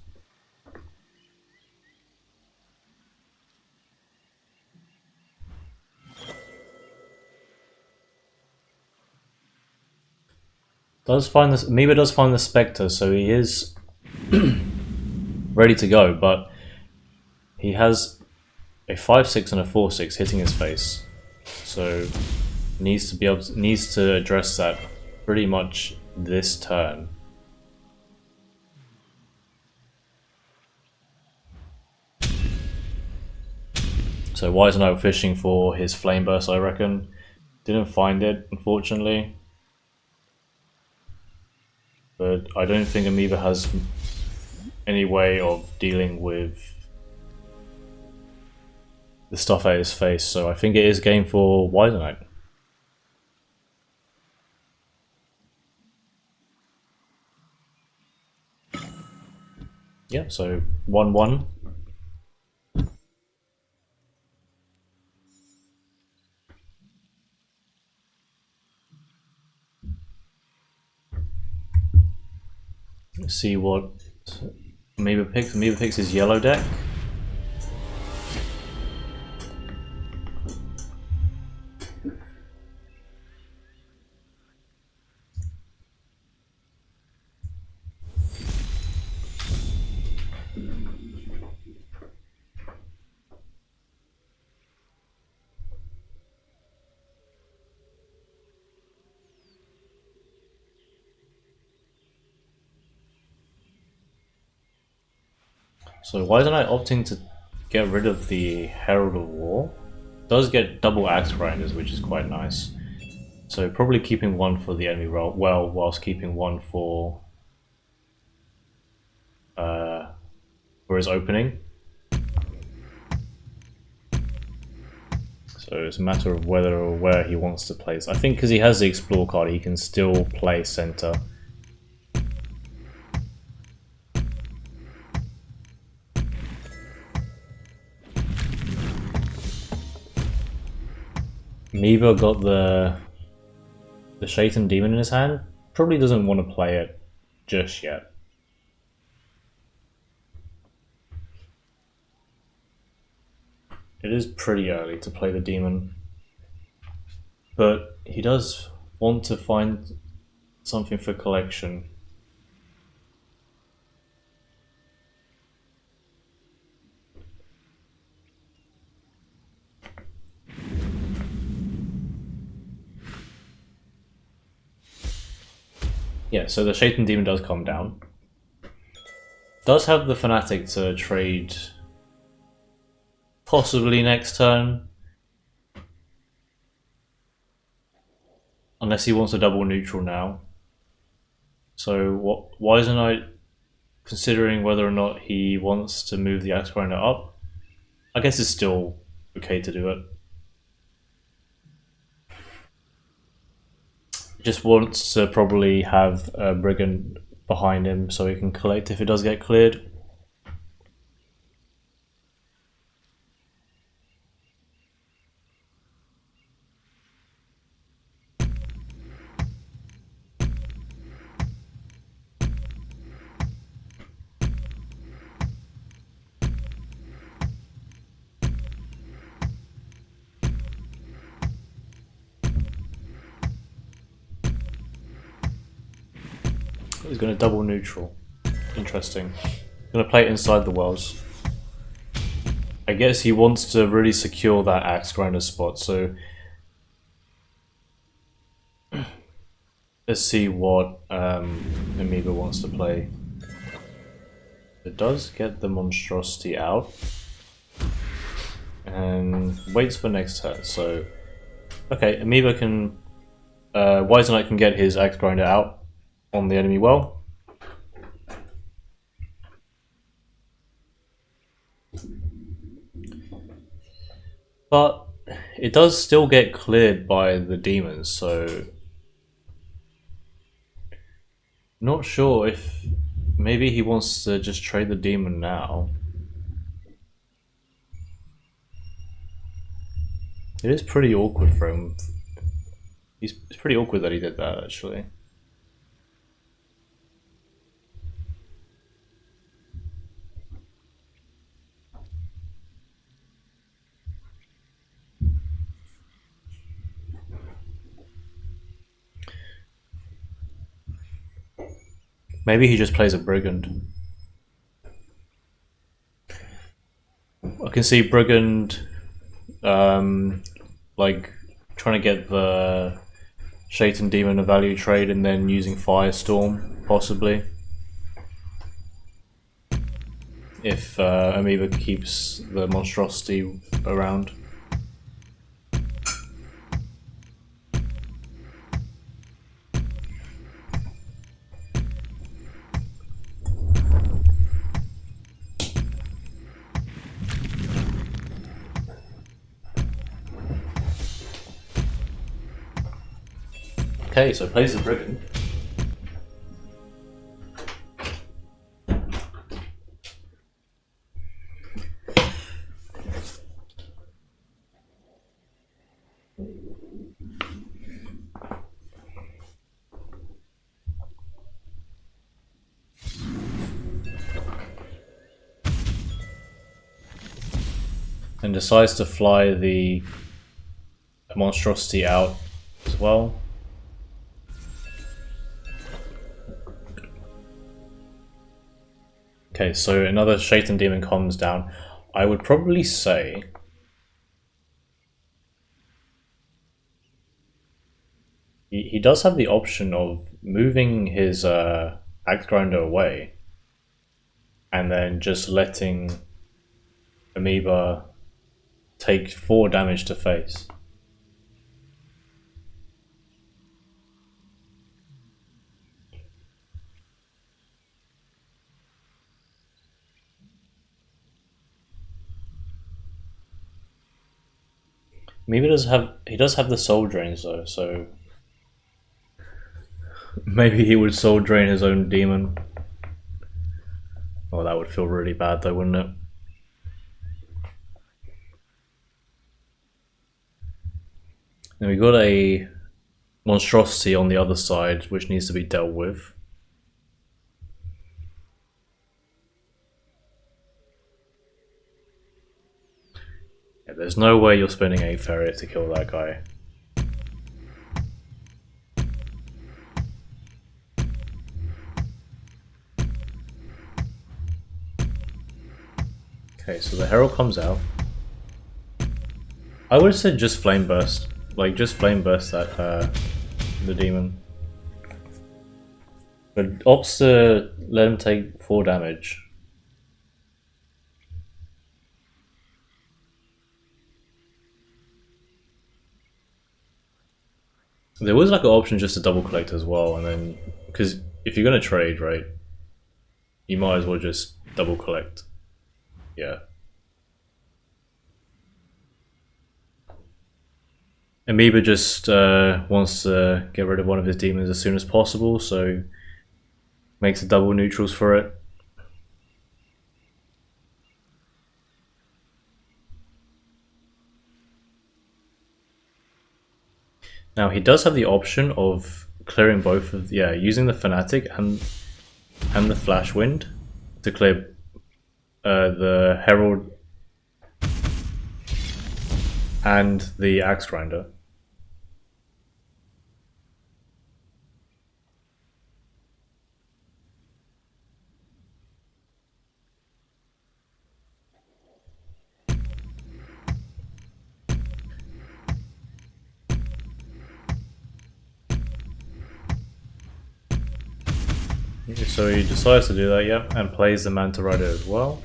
Amoeba does find the Spectre, so he is ready to go, but he has a 5/6 and a 4/6 hitting his face, so needs to address that pretty much this turn. So Wise Knight fishing for his Flame Burst, I reckon. Didn't find it, unfortunately. But I don't think Amoeba has any way of dealing with the stuff at his face, so I think it is game for Wise Knight. Yeah, so 1-1. Let's see what Amoeba picks. Amoeba picks his yellow deck. So why isn't I opting to get rid of the Herald of War? Does get double Axe Grinders, which is quite nice. So probably keeping one for the enemy roll, well, whilst keeping one for his opening. So it's a matter of whether or where he wants to place. I think because he has the Explore card, he can still play center. Amoeba got the Shaitan Demon in his hand. Probably doesn't want to play it just yet. It is pretty early to play the demon, but he does want to find something for collection. Yeah, so the Shaitan Demon does come down. Does have the Fanatic to trade possibly next turn. Unless he wants a double neutral now. So why isn't I considering whether or not he wants to move the Axe Grinder up? I guess it's still okay to do it. Just wants to probably have a Brigand behind him so he can collect if it does get cleared. He's going to double neutral. Interesting. Going to play it inside the wells. I guess he wants to really secure that Axe Grinder spot, so let's see what Amoeba wants to play. It does get the Monstrosity out and waits for next turn, so okay, Amoeba can Wise Knight can get his Axe Grinder out on the enemy well. But it does still get cleared by the demons, so not sure if maybe he wants to just trade the demon now. It is pretty awkward for him. It's pretty awkward that he did that, actually. Maybe he just plays a Brigand. I can see Brigand like trying to get the Shaitan Demon a value trade and then using Firestorm, possibly. If Amoeba keeps the Monstrosity around. Okay, so plays the Brigand. And decides to fly the Monstrosity out as well. Okay, so another Shaitan Demon comes down. I would probably say he does have the option of moving his Axe Grinder away and then just letting Amoeba take 4 damage to face. Maybe he does have the soul drains though, so maybe he would soul drain his own demon. Oh, that would feel really bad though, wouldn't it? And we got a Monstrosity on the other side which needs to be dealt with. Yeah, there's no way you're spending a ferret to kill that guy. Okay, so the Herald comes out. I would have said just Flame Burst. Like, just Flame Burst that, the demon. But opts to let him take 4 damage. There was like an option just to double collect as well, and then because if you're gonna trade, right, you might as well just double collect. Yeah. Amoeba just wants to get rid of one of his demons as soon as possible, so makes a double neutrals for it. Now he does have the option of clearing both of using the Fanatic and the Flash Wind to clear the Herald and the Axe Grinder. So he decides to do that, yeah, and plays the Manta Rider as well.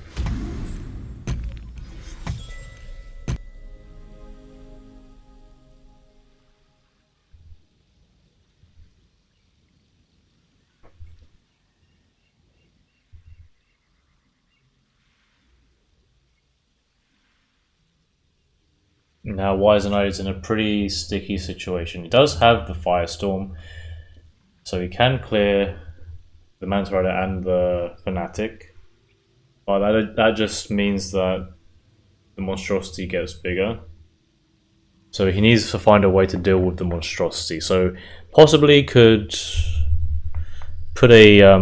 Now Wizenite is in a pretty sticky situation. He does have the Firestorm, so he can clear the Manta Rider and the Fanatic, but that just means that the monstrosity gets bigger. So he needs to find a way to deal with the monstrosity. So possibly could put a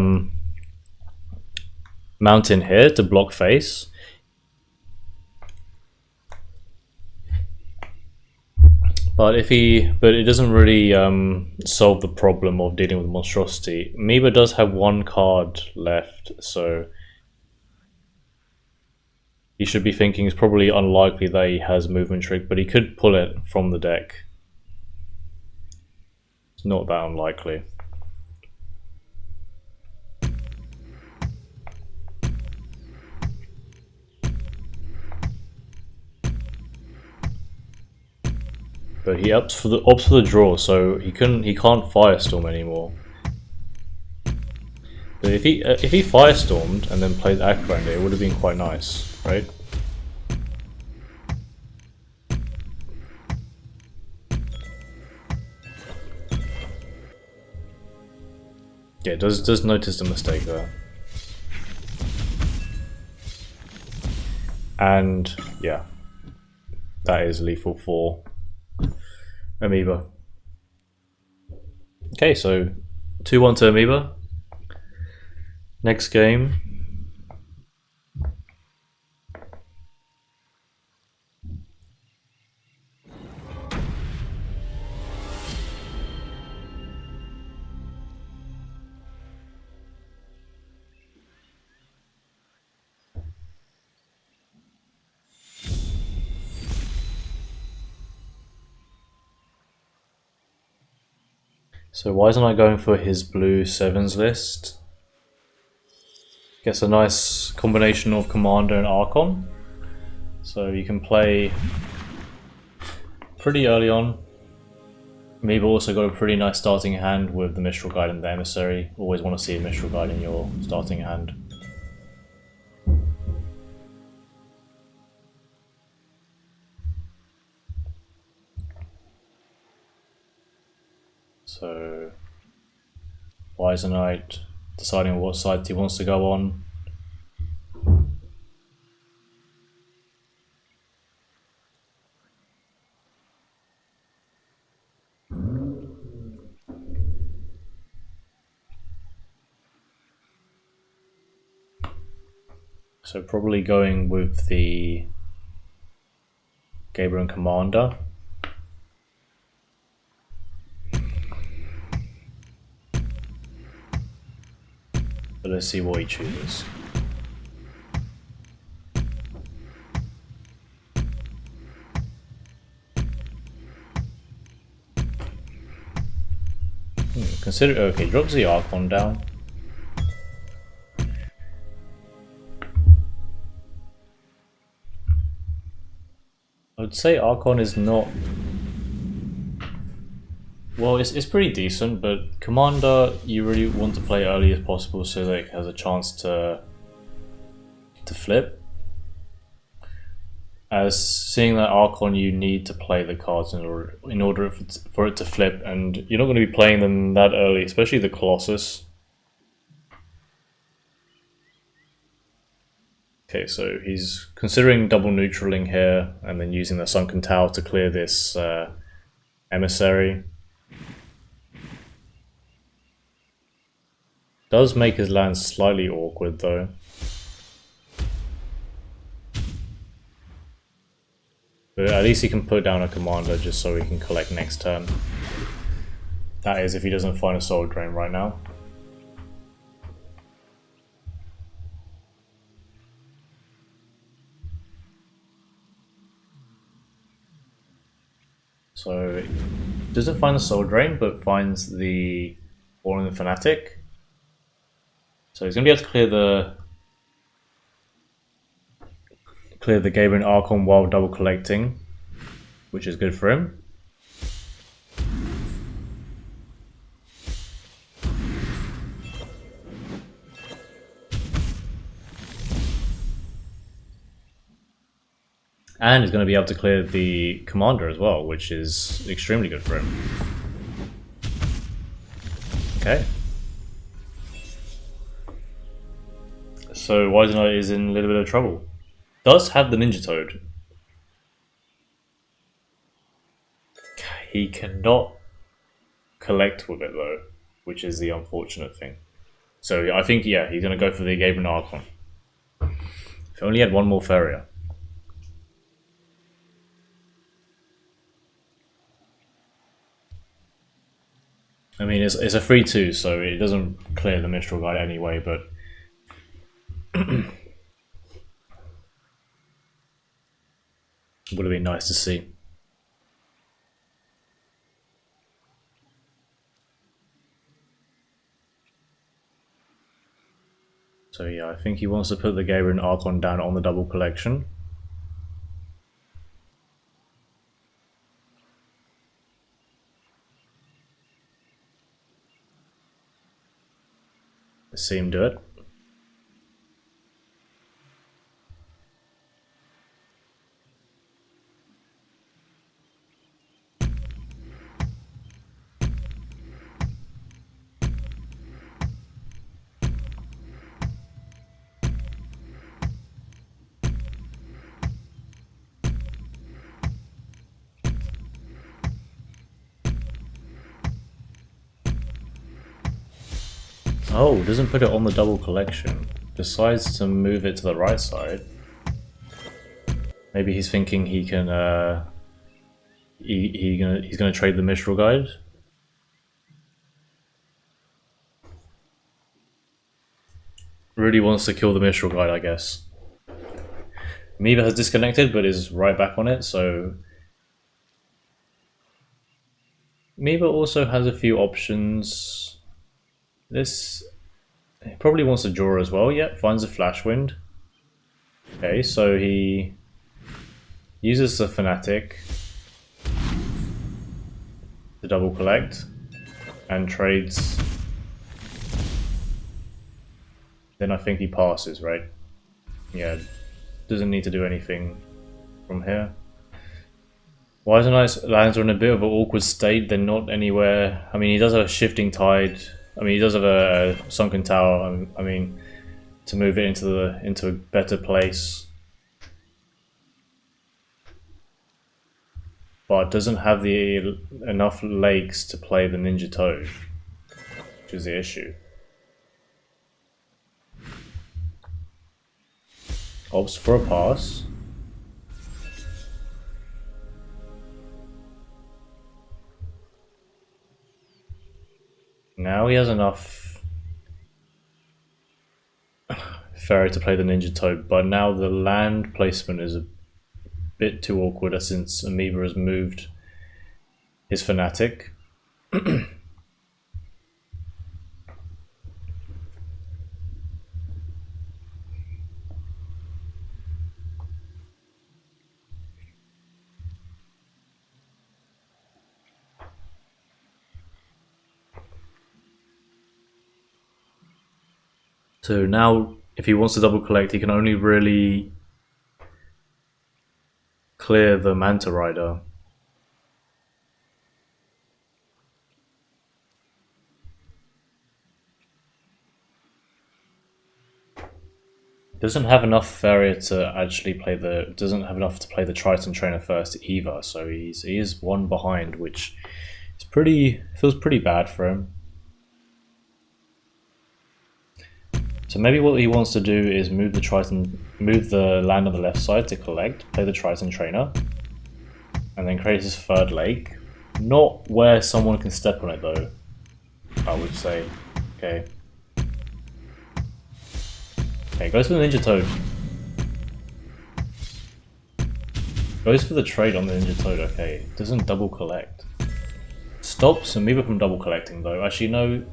mountain here to block face. But it doesn't really solve the problem of dealing with monstrosity. Amoeba does have 1 card left, so he should be thinking it's probably unlikely that he has movement trick, but he could pull it from the deck. It's not that unlikely. But he opts for the draw, so he can't Firestorm anymore. But if he Firestormed and then played Axe Grinder, it would have been quite nice, right? Yeah, does notice the mistake there. And yeah, that is lethal for Amoeba. Okay, so 2-1 to Amoeba. Next game. So why isn't I going for his blue 7s list? Gets a nice combination of Commander and Archon. So you can play pretty early on. Maybe also got a pretty nice starting hand with the Mistral Guide and the Emissary. Always want to see a Mistral Guide in your starting hand. So Wizenite deciding what side he wants to go on. So probably going with the Gabriel and Commander. But let's see what he chooses. Consider okay, drops the Archon down. would say Archon is not. Well, it's pretty decent, but Commander you really want to play early as possible so that it has a chance to flip. As seeing that Archon, you need to play the cards in order for it to flip, and you're not going to be playing them that early, especially the Colossus. Okay, so he's considering double neutraling here, and then using the Sunken Tower to clear this Emissary. Does make his land slightly awkward though. But at least he can put down a commander just so he can collect next turn. That is if he doesn't find a Soul Drain right now. So doesn't find the Soul Drain, but finds the Fallen Fanatic. So he's gonna be able to clear the Gabriel Archon while double collecting, which is good for him. And he's going to be able to clear the commander as well, which is extremely good for him. Okay. So Wise Knight is in a little bit of trouble. Does have the Ninja Toad. He cannot collect with it though, which is the unfortunate thing. So I think, yeah, he's going to go for the Gabriel Archon. If only he had one more Feria. I mean, it's a 3-2, so it doesn't clear the Mistral Guide anyway, but would have been nice to see. So yeah, I think he wants to put the Gabriel Archon down on the double collection. Let's see him do it. Oh, doesn't put it on the double collection. Decides to move it to the right side. Maybe he's thinking he can he's gonna trade the Mistral Guide. Really wants to kill the Mistral Guide, I guess. Amoeba has disconnected but is right back on it, so Amoeba also has a few options. This he probably wants to draw as well. Yep, finds a Flash Wind. Okay, so he uses the Fanatic to double collect and trades. Then I think he passes, right? Yeah, doesn't need to do anything from here. Wise Knight's lands are in a bit of an awkward state. They're not anywhere. I mean, he does have a Shifting Tide. I mean, he does have a Sunken Tower. I mean, to move it into a better place, but doesn't have the enough lakes to play the Ninja Toad, which is the issue. Opts for a pass. Now he has enough Fairy to play the Ninja Toad, but now the land placement is a bit too awkward since Amoeba has moved his Fanatic. So now, if he wants to double collect, he can only really clear the Manta Rider. Doesn't have enough Farrier to actually play the. Doesn't have enough to play the Triton Trainer first either. So he is one behind, which is feels pretty bad for him. So maybe what he wants to do is move the land on the left side to collect, play the Triton Trainer, and then create his third lake. Not where someone can step on it though, I would say. Okay. Okay, goes for the Ninja Toad. Goes for the trade on the Ninja Toad, okay. Doesn't double collect. Stops Amoeba from double collecting though. Actually no,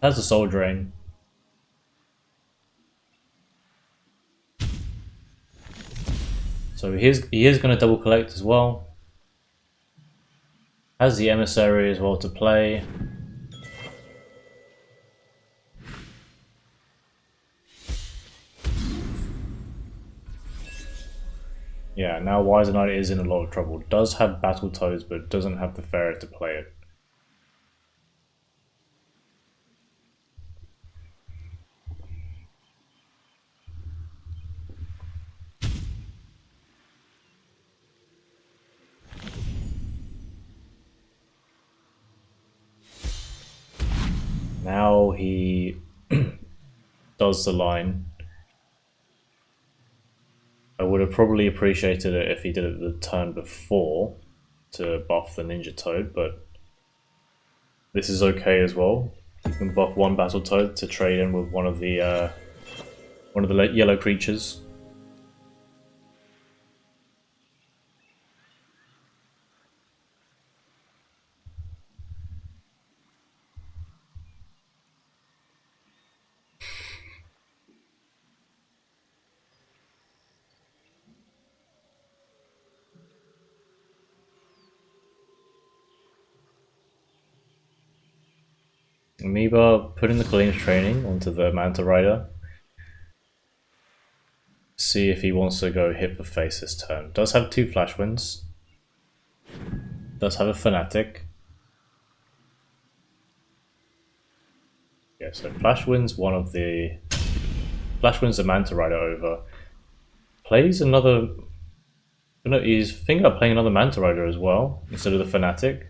has the Soul Drain. So he is going to double collect as well. Has the Emissary as well to play. Yeah, now Wiser Knight is in a lot of trouble. Does have Battletoads, but doesn't have the Ferret to play it. Now he does the line. I would have probably appreciated it if he did it the turn before to buff the Ninja Toad, but this is okay as well. You can buff one Battletoad to trade in with one of the yellow creatures. Amoeba putting the Colleen's training onto the Manta Rider. See if he wants to go hit the face this turn. Does have 2 Flash Winds. Does have a Fanatic. Yeah, so Flash Winds the Manta Rider over. Plays another. No, he's thinking about playing another Manta Rider as well instead of the Fanatic.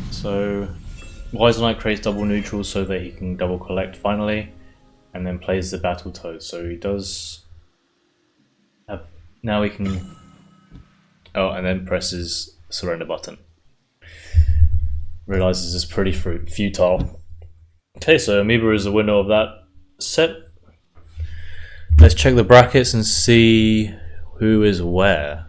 So Wiser Knight creates double neutrals so that he can double collect finally, and then plays the Battletoad. So he does have, now he can, oh, and then presses surrender button. Realizes it's pretty futile. Okay, so Amoeba is the winner of that set. Let's check the brackets and see who is where.